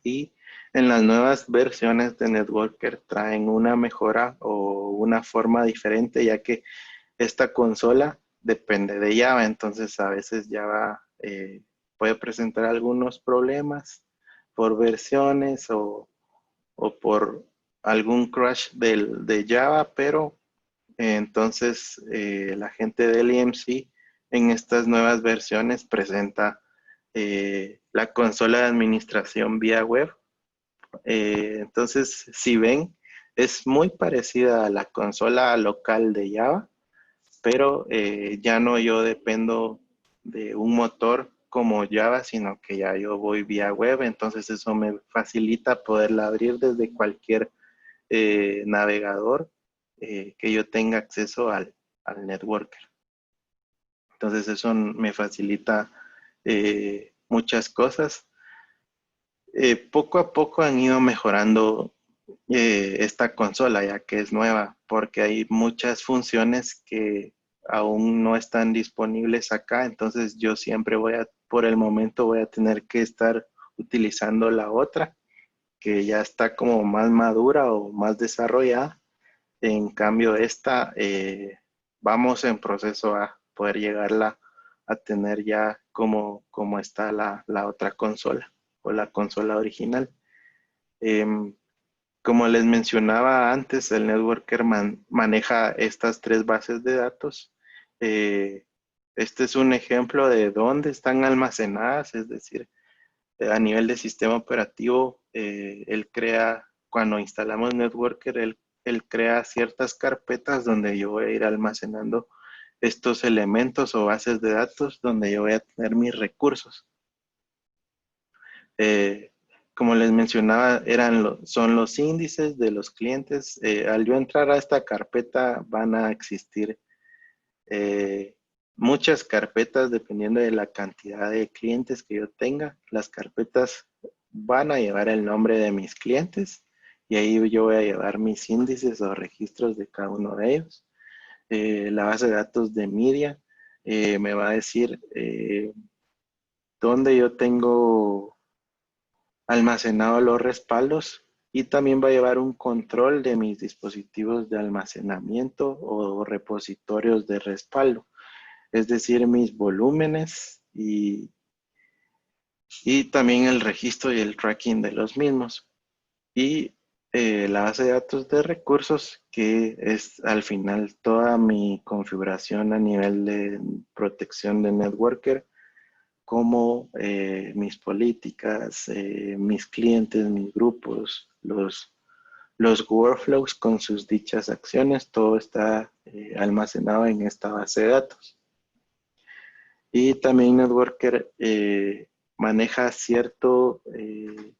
Y en las nuevas versiones de Networker traen una mejora o una forma diferente, ya que esta consola depende de Java, entonces a veces Java puede presentar algunos problemas por versiones o por algún crash de Java, pero entonces la gente del EMC en estas nuevas versiones presenta la consola de administración vía web. Entonces, si ven, es muy parecida a la consola local de Java, pero ya no yo dependo de un motor como Java, sino que ya yo voy vía web, entonces eso me facilita poderla abrir desde cualquier navegador que yo tenga acceso al networker. Entonces eso me facilita muchas cosas. Poco a poco han ido mejorando esta consola, ya que es nueva, porque hay muchas funciones que aún no están disponibles acá, entonces yo siempre por el momento voy a tener que estar utilizando la otra, que ya está como más madura o más desarrollada. En cambio, esta vamos en proceso a poder llegarla a tener ya como está la otra consola o la consola original. Em, Como les mencionaba antes, el networker maneja estas tres bases de datos. Este es un ejemplo de dónde están almacenadas, es decir, a nivel de sistema operativo, él crea, cuando instalamos networker, él crea ciertas carpetas donde yo voy a ir almacenando estos elementos o bases de datos donde yo voy a tener mis recursos. Eh, Como les mencionaba, son los índices de los clientes. Al yo entrar a esta carpeta van a existir muchas carpetas dependiendo de la cantidad de clientes que yo tenga. Las carpetas van a llevar el nombre de mis clientes y ahí yo voy a llevar mis índices o registros de cada uno de ellos. La base de datos de media me va a decir dónde yo tengo almacenado los respaldos y también va a llevar un control de mis dispositivos de almacenamiento o repositorios de respaldo, es decir, mis volúmenes y también el registro y el tracking de los mismos. Y La base de datos de recursos, que es al final toda mi configuración a nivel de protección de networker, como mis políticas, mis clientes, mis grupos, los workflows con sus dichas acciones, todo está almacenado en esta base de datos. Y también Networker maneja cierto, él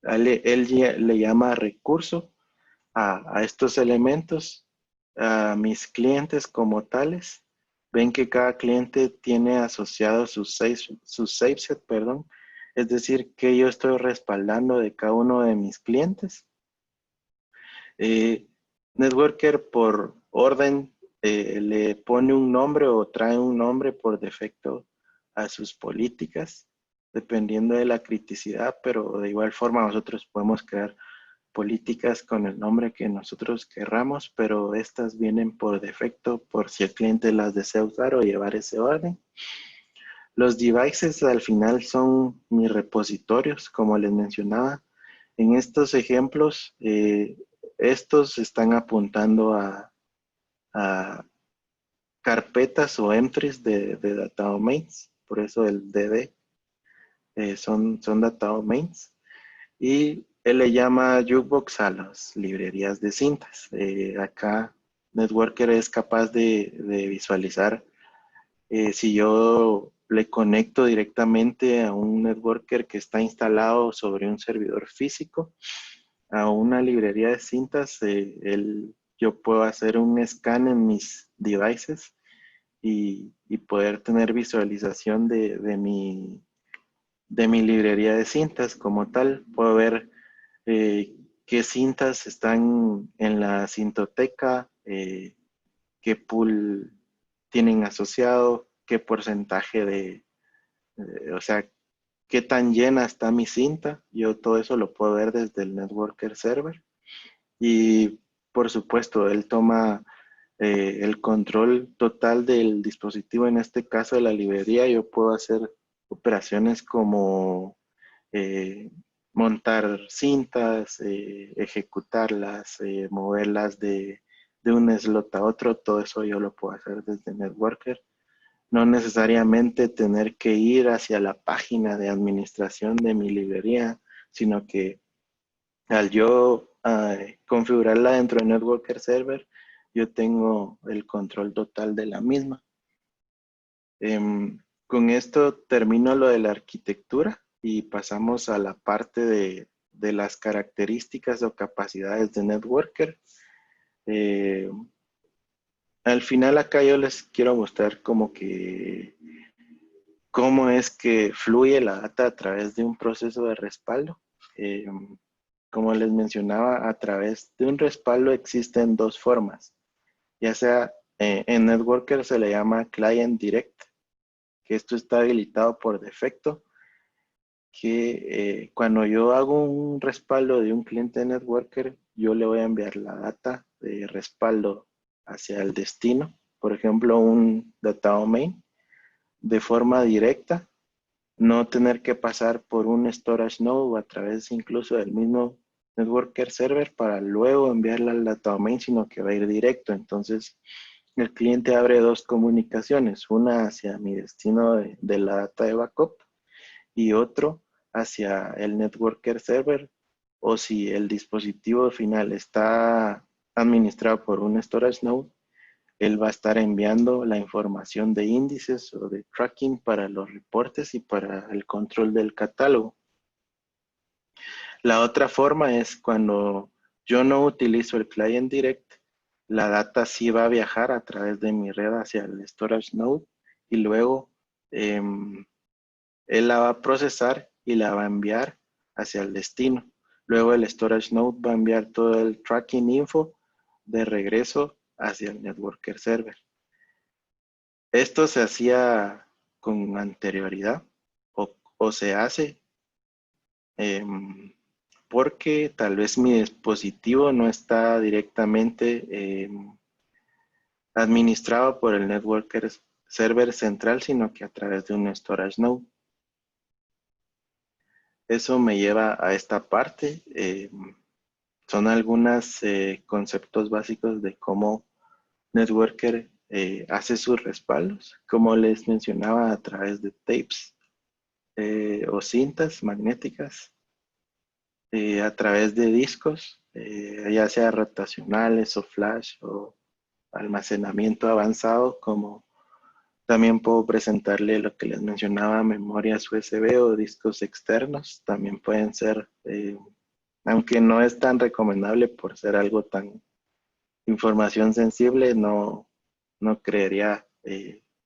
le llama recurso a estos elementos, a mis clientes como tales. Ven que cada cliente tiene asociado su SafeSet, perdón. Es decir, que yo estoy respaldando de cada uno de mis clientes. Eh, Networker por orden le pone un nombre o trae un nombre por defecto a sus políticas, dependiendo de la criticidad, pero de igual forma nosotros podemos crear políticas con el nombre que nosotros querramos, pero estas vienen por defecto por si el cliente las desea usar o llevar ese orden. Los devices al final son mis repositorios, como les mencionaba. En estos ejemplos, estos están apuntando a carpetas o entries de data domains, por eso el DD son data domains. Y él le llama jukebox a las librerías de cintas. Acá Networker es capaz de visualizar si yo le conecto directamente a un networker que está instalado sobre un servidor físico, a una librería de cintas, yo puedo hacer un scan en mis devices y poder tener visualización de mi librería de cintas como tal. Puedo ver qué cintas están en la cintoteca, qué pool tienen asociado, qué porcentaje o sea, qué tan llena está mi cinta. Yo todo eso lo puedo ver desde el Networker Server. Y por supuesto, él toma el control total del dispositivo, en este caso de la librería. Yo puedo hacer operaciones como eh, montar cintas, ejecutarlas, moverlas de un slot a otro. Todo eso yo lo puedo hacer desde Networker. No necesariamente tener que ir hacia la página de administración de mi librería, sino que al yo configurarla dentro de Networker Server, yo tengo el control total de la misma. Con esto termino lo de la arquitectura y pasamos a la parte de las características o capacidades de Networker. Eh, Al final acá yo les quiero mostrar como que cómo es que fluye la data a través de un proceso de respaldo. Eh, Como les mencionaba, a través de un respaldo existen dos formas, ya sea en Networker se le llama Client Direct, que esto está habilitado por defecto, que cuando yo hago un respaldo de un cliente de Networker, yo le voy a enviar la data de respaldo hacia el destino, por ejemplo, un data domain, de forma directa, no tener que pasar por un storage node o a través incluso del mismo Networker Server para luego enviarla al data domain, sino que va a ir directo. Entonces, el cliente abre dos comunicaciones, una hacia mi destino de la data de backup y otro hacia el Networker Server, o si el dispositivo final está administrado por un storage node, él va a estar enviando la información de índices o de tracking para los reportes y para el control del catálogo. La otra forma es cuando yo no utilizo el Client Direct, la data sí va a viajar a través de mi red hacia el storage node y luego él la va a procesar y la va a enviar hacia el destino. Luego el storage node va a enviar todo el tracking info de regreso hacia el Networker Server. Esto se hacía con anterioridad o se hace porque tal vez mi dispositivo no está directamente administrado por el Networker Server central, sino que a través de un storage node. Eso me lleva a esta parte. son algunos conceptos básicos de cómo Networker hace sus respaldos, como les mencionaba, a través de tapes o cintas magnéticas, a través de discos, ya sea rotacionales o flash o almacenamiento avanzado, como también puedo presentarle lo que les mencionaba, memorias USB o discos externos. También pueden ser, aunque no es tan recomendable por ser algo tan información sensible, no creería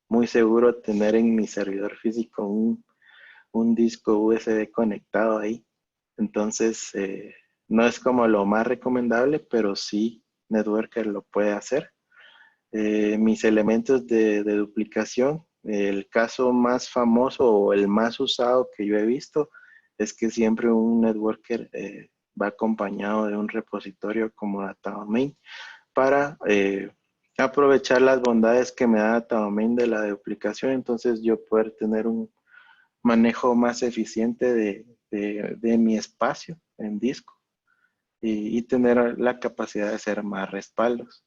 muy seguro tener en mi servidor físico un disco USB conectado ahí. Entonces, no es como lo más recomendable, pero sí Networker lo puede hacer. Mis elementos de duplicación, el caso más famoso o el más usado que yo he visto es que siempre un networker va acompañado de un repositorio como DataDomain para aprovechar las bondades que me da DataDomain de la duplicación, entonces yo poder tener un manejo más eficiente de mi espacio en disco y tener la capacidad de hacer más respaldos.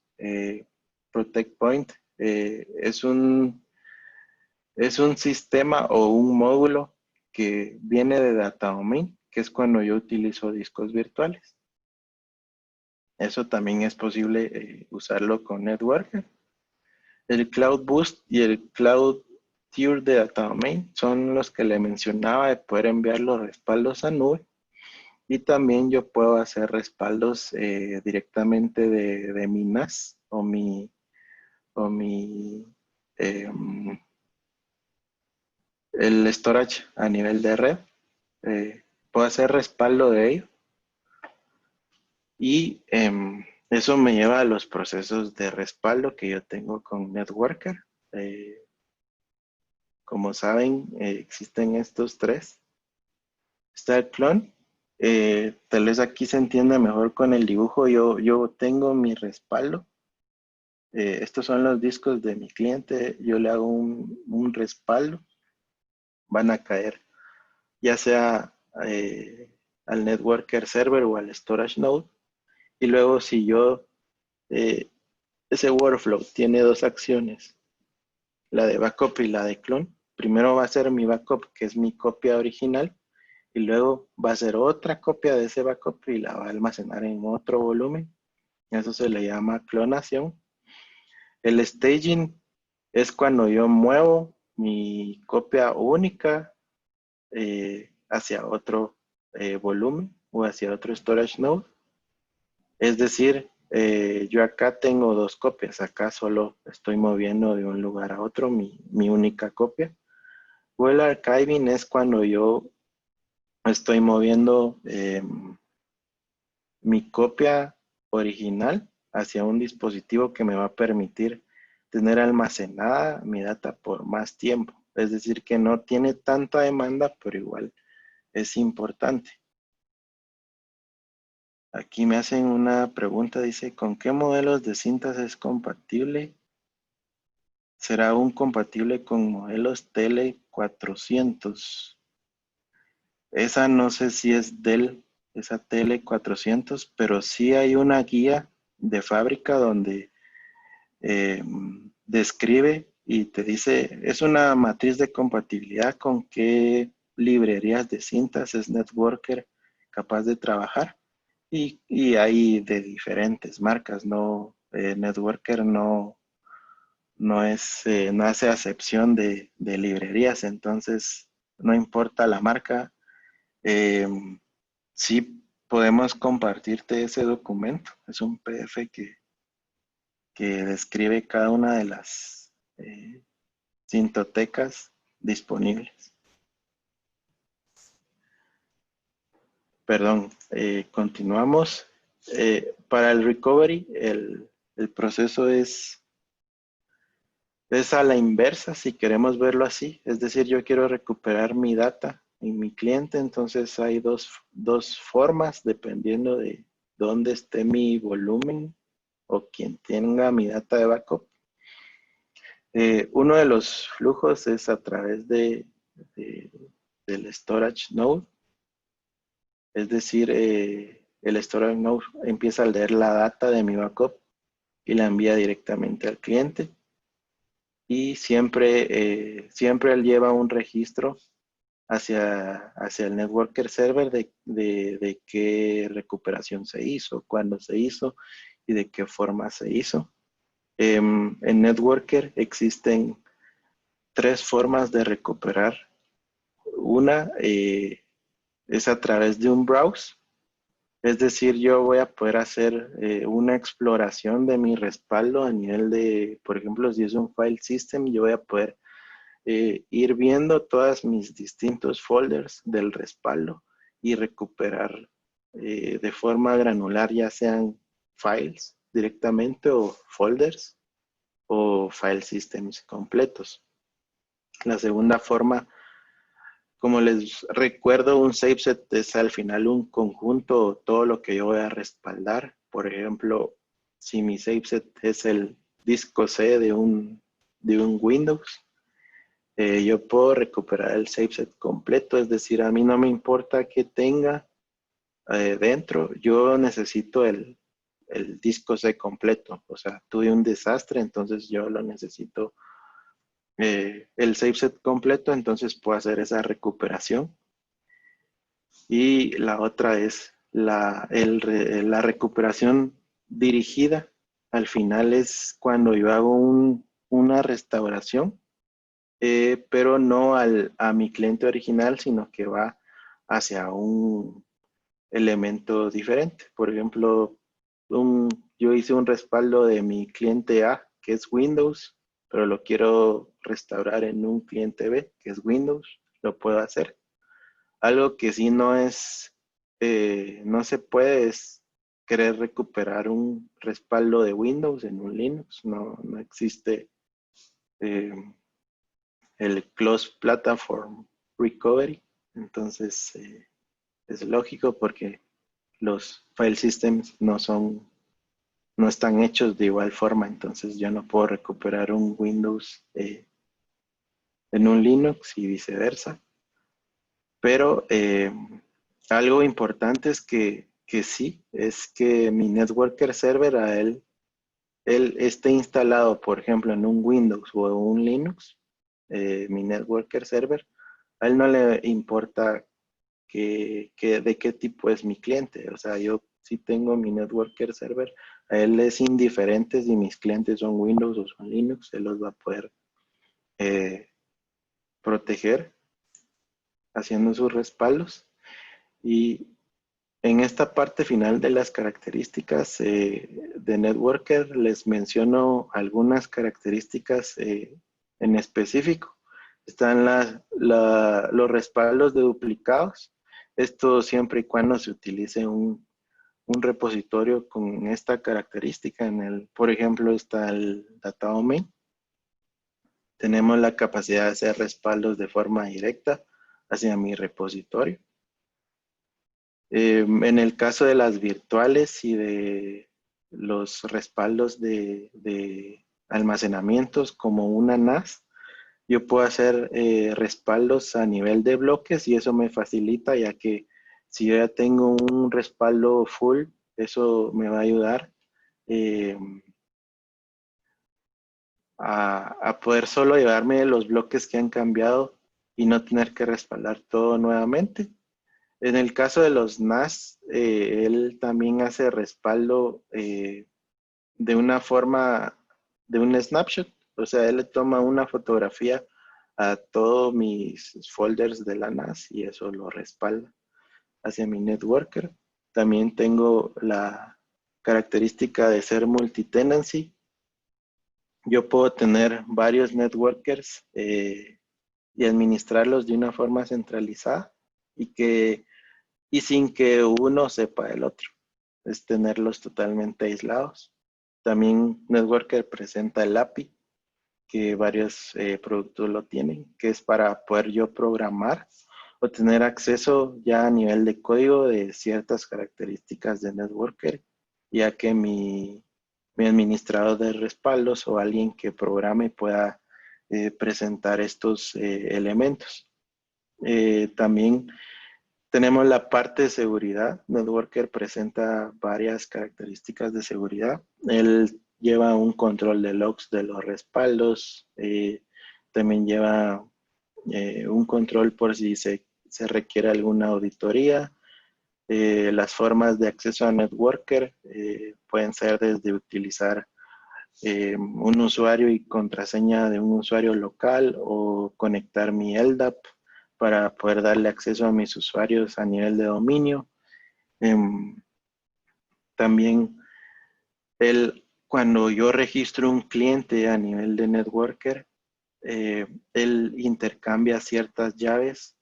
Protect Point es un sistema o un módulo que viene de DataDomain, que es cuando yo utilizo discos virtuales. Eso también es posible usarlo con Networker. El Cloud Boost y el Cloud Tier de DataDomain son los que le mencionaba de poder enviar los respaldos a nube. Y también yo puedo hacer respaldos directamente de mi NAS o mi el storage a nivel de red. Puedo hacer respaldo de ello. Y eso me lleva a los procesos de respaldo que yo tengo con Networker. Como saben, existen estos tres. Está el clon. Tal vez aquí se entienda mejor con el dibujo. Yo tengo mi respaldo. Estos son los discos de mi cliente. Yo le hago un respaldo. Van a caer ya sea al Networker Server o al Storage Node. Y luego si yo, ese workflow tiene dos acciones, la de backup y la de clone. Primero va a ser mi backup, que es mi copia original, y luego va a ser otra copia de ese backup y la va a almacenar en otro volumen. Eso se le llama clonación. El staging es cuando yo muevo mi copia única hacia otro volumen o hacia otro storage node. Es decir, yo acá tengo dos copias, acá solo estoy moviendo de un lugar a otro mi única copia. O el archiving es cuando yo estoy moviendo mi copia original hacia un dispositivo que me va a permitir tener almacenada mi data por más tiempo. Es decir, que no tiene tanta demanda, pero igual es importante. Aquí me hacen una pregunta, dice, ¿con qué modelos de cintas es compatible? ¿Será aún compatible con modelos Tele 400? Esa no sé si es Dell, esa Tele 400, pero sí hay una guía de fábrica donde describe y te dice, es una matriz de compatibilidad con qué librerías de cintas es Networker capaz de trabajar. Y hay de diferentes marcas, ¿no? Networker no hace acepción de librerías, entonces no importa la marca, eh, sí podemos compartirte ese documento. Es un PDF que describe cada una de las cintotecas disponibles. Perdón, continuamos. Para el recovery, el proceso es a la inversa, si queremos verlo así. Es decir, yo quiero recuperar mi data en mi cliente, entonces hay dos formas dependiendo de dónde esté mi volumen o quien tenga mi data de backup. Uno de los flujos es a través del storage node, es decir, el storage node empieza a leer la data de mi backup y la envía directamente al cliente. Y siempre él lleva un registro hacia el networker server de qué recuperación se hizo, cuándo se hizo y de qué forma se hizo. En networker existen 3 formas de recuperar. Una es a través de un browse, es decir, yo voy a poder hacer una exploración de mi respaldo a nivel de, por ejemplo, si es un file system, yo voy a poder ir viendo todas mis distintos folders del respaldo y recuperar de forma granular, ya sean files directamente o folders o file systems completos. La segunda forma, como les recuerdo, un save set es al final un conjunto, todo lo que yo voy a respaldar. Por ejemplo, si mi save set es el disco C de un Windows, yo puedo recuperar el save set completo, es decir, a mí no me importa qué tenga dentro, yo necesito el disco C completo. O sea, tuve un desastre, entonces yo lo necesito el save set completo, entonces puedo hacer esa recuperación. Y la otra es la recuperación dirigida. Al final es cuando yo hago una restauración, pero no a mi cliente original, sino que va hacia un elemento diferente. Por ejemplo, yo hice un respaldo de mi cliente A, que es Windows, pero lo quiero restaurar en un cliente B, que es Windows, lo puedo hacer. Algo que sí no se puede es querer recuperar un respaldo de Windows en un Linux. No existe eh, el Closed Platform Recovery. Entonces, es lógico porque los file systems no están hechos de igual forma. Entonces, yo no puedo recuperar un Windows en un Linux y viceversa. Pero algo importante es que sí, es que mi networker server a él esté instalado, por ejemplo, en un Windows o un Linux, mi networker server, a él no le importa de qué tipo es mi cliente. O sea, yo sí tengo mi networker server, a él es indiferente si mis clientes son Windows o son Linux, él los va a poder proteger haciendo sus respaldos. Y en esta parte final de las características de Networker, les menciono algunas características en específico. Están los respaldos de duplicados. Esto siempre y cuando se utilice un repositorio con esta característica. Por ejemplo, está el data domain. Tenemos la capacidad de hacer respaldos de forma directa hacia mi repositorio. En el caso de las virtuales y de los respaldos de almacenamientos como una NAS, yo puedo hacer respaldos a nivel de bloques y eso me facilita, ya que si yo ya tengo un respaldo full, eso me va a ayudar eh, a poder solo llevarme los bloques que han cambiado y no tener que respaldar todo nuevamente. En el caso de los NAS, él también hace respaldo de una forma, de un snapshot. O sea, él le toma una fotografía a todos mis folders de la NAS y eso lo respalda hacia mi networker. También tengo la característica de ser multi-tenancy. Yo puedo tener varios networkers y administrarlos de una forma centralizada y sin que uno sepa del otro. Es tenerlos totalmente aislados. También Networker presenta el API, que varios productos lo tienen, que es para poder yo programar o tener acceso ya a nivel de código de ciertas características de Networker, ya que mi administrador de respaldos o alguien que programe pueda presentar estos elementos. También Tenemos la parte de seguridad. Networker presenta varias características de seguridad. Él lleva un control de logs de los respaldos. También lleva un control por si se requiere alguna auditoría. Las formas de acceso a Networker pueden ser desde utilizar un usuario y contraseña de un usuario local o conectar mi LDAP para poder darle acceso a mis usuarios a nivel de dominio. También cuando yo registro un cliente a nivel de Networker, él intercambia ciertas llaves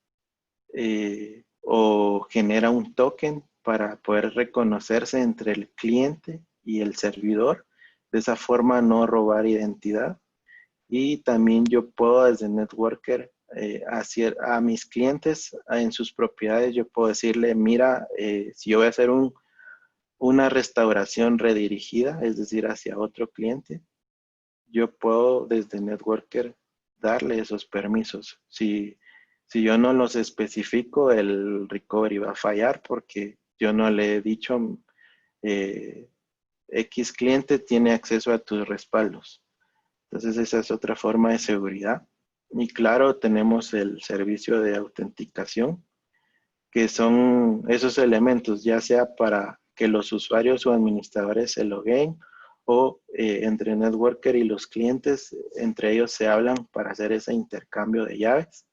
o genera un token para poder reconocerse entre el cliente y el servidor. De esa forma no robar identidad. Y también yo puedo desde Networker a mis clientes en sus propiedades, yo puedo decirle, mira, si yo voy a hacer una restauración redirigida, es decir, hacia otro cliente, yo puedo desde Networker darle esos permisos. Si yo no los especifico, el recovery va a fallar porque yo no le he dicho X cliente tiene acceso a tus respaldos. Entonces esa es otra forma de seguridad. Y claro, tenemos el servicio de autenticación, que son esos elementos, ya sea para que los usuarios o administradores se loguen o entre Networker y los clientes, entre ellos se hablan para hacer ese intercambio de llaves.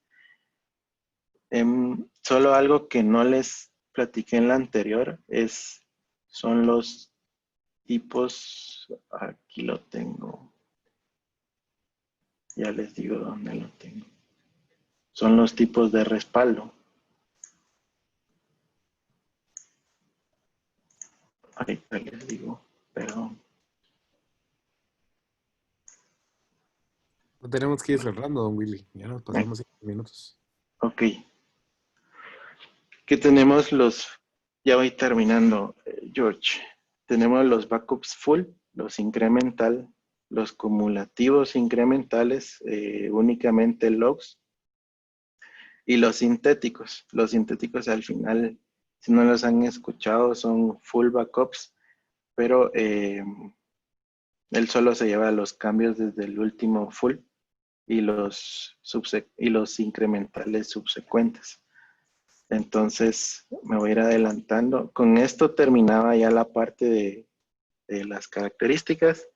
Solo algo que no les platiqué en la anterior son los tipos, aquí lo tengo, ya les digo dónde lo tengo. Son los tipos de respaldo. Ahorita les digo, perdón. No tenemos que ir cerrando, don Willy. Ya nos pasamos 5 minutos. Ok. ¿Qué tenemos ya voy terminando, George. Tenemos los backups full, los incremental, los cumulativos incrementales, únicamente logs, y los sintéticos. Los sintéticos al final, si no los han escuchado, son full backups, pero él solo se lleva los cambios desde el último full y los incrementales subsecuentes. Entonces me voy a ir adelantando. Con esto terminaba ya la parte de las características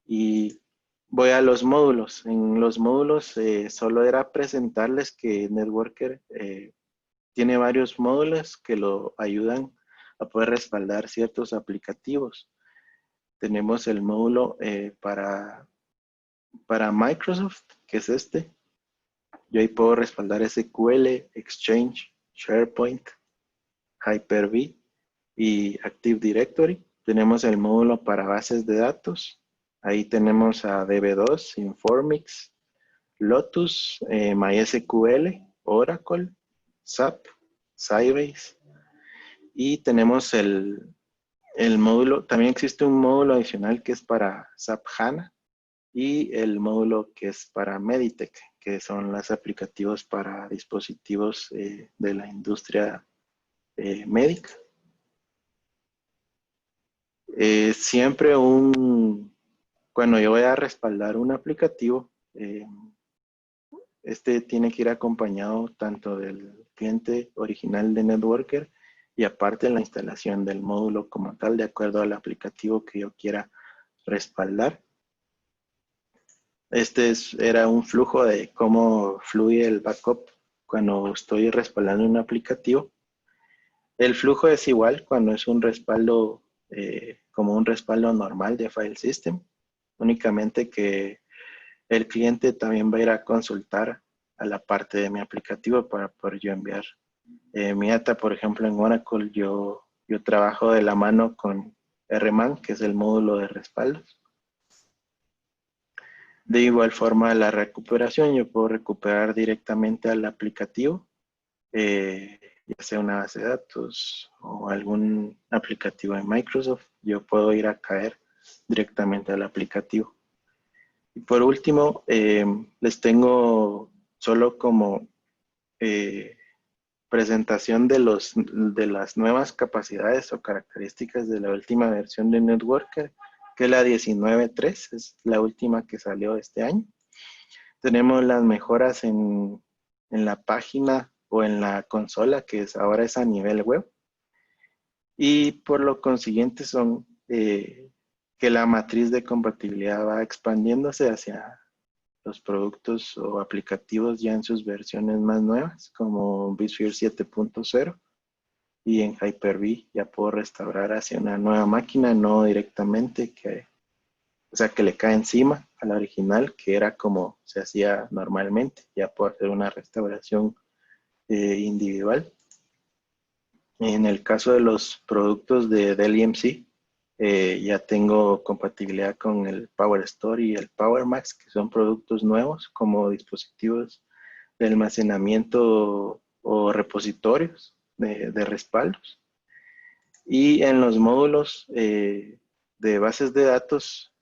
y voy a los módulos. En los módulos solo era presentarles que Networker tiene varios módulos que lo ayudan a poder respaldar ciertos aplicativos. Tenemos el módulo para Microsoft, que es este. Yo ahí puedo respaldar SQL, Exchange, SharePoint, Hyper-V y Active Directory. Tenemos el módulo para bases de datos. Ahí tenemos a DB2, Informix, Lotus, MySQL, Oracle, SAP, Sybase. Y tenemos el módulo, también existe un módulo adicional que es para SAP HANA y el módulo que es para Meditech, que son los aplicativos para dispositivos de la industria médica. Siempre cuando yo voy a respaldar un aplicativo, este tiene que ir acompañado tanto del cliente original de Networker y aparte la instalación del módulo como tal, de acuerdo al aplicativo que yo quiera respaldar. Era un flujo de cómo fluye el backup cuando estoy respaldando un aplicativo. El flujo es igual cuando es un respaldo como un respaldo normal de file system, únicamente que el cliente también va a ir a consultar a la parte de mi aplicativo para poder yo enviar mi data. Por ejemplo, en Oracle yo trabajo de la mano con RMAN, que es el módulo de respaldos. De igual forma, la recuperación, yo puedo recuperar directamente al aplicativo, ya sea una base de datos o algún aplicativo de Microsoft, yo puedo ir a caer directamente al aplicativo. Y por último, les tengo solo como presentación de las nuevas capacidades o características de la última versión de Networker, que es la 19.3, es la última que salió este año. Tenemos las mejoras en la página o en la consola, que ahora es a nivel web. Y por lo consiguiente son que la matriz de compatibilidad va expandiéndose hacia los productos o aplicativos ya en sus versiones más nuevas, como vSphere 7.0, y en Hyper-V ya puedo restaurar hacia una nueva máquina, no directamente, o sea, que le cae encima a la original, que era como se hacía normalmente. Ya puedo hacer una restauración individual. En el caso de los productos de Dell EMC, ya tengo compatibilidad con el Power Store y el Power Max, que son productos nuevos como dispositivos de almacenamiento o repositorios de respaldos. Y en los módulos de bases de datos,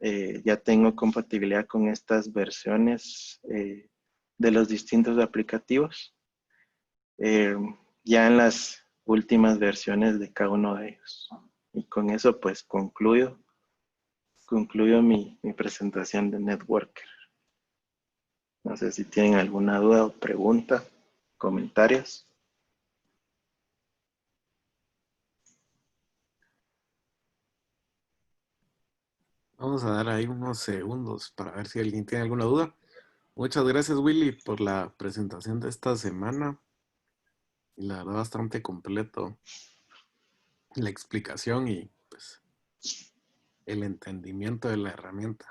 ya tengo compatibilidad con estas versiones de los distintos aplicativos, eh, ya en las últimas versiones de cada uno de ellos. Y con eso pues concluyo mi presentación de Networker. No sé si tienen alguna duda o pregunta, comentarios. Vamos a dar ahí unos segundos para ver si alguien tiene alguna duda. Muchas gracias, Willy, por la presentación de esta semana. Y la verdad, bastante completo la explicación y pues el entendimiento de la herramienta.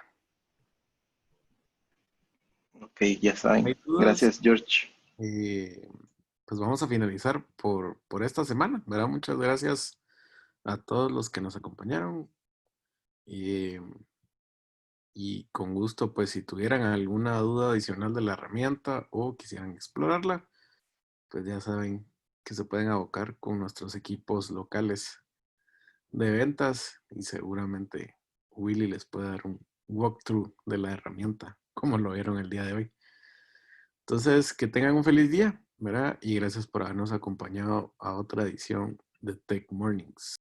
Ok, ya ¿No saben. hay dudas? Gracias, George. Eh, pues vamos a finalizar por esta semana, ¿verdad? Muchas gracias a todos los que nos acompañaron. Y, y con gusto, pues si tuvieran alguna duda adicional de la herramienta o quisieran explorarla, pues ya saben que se pueden abocar con nuestros equipos locales de ventas y seguramente Willy les puede dar un walkthrough de la herramienta, como lo vieron el día de hoy. Entonces, que tengan un feliz día, ¿verdad? Y gracias por habernos acompañado a otra edición de Tech Mornings.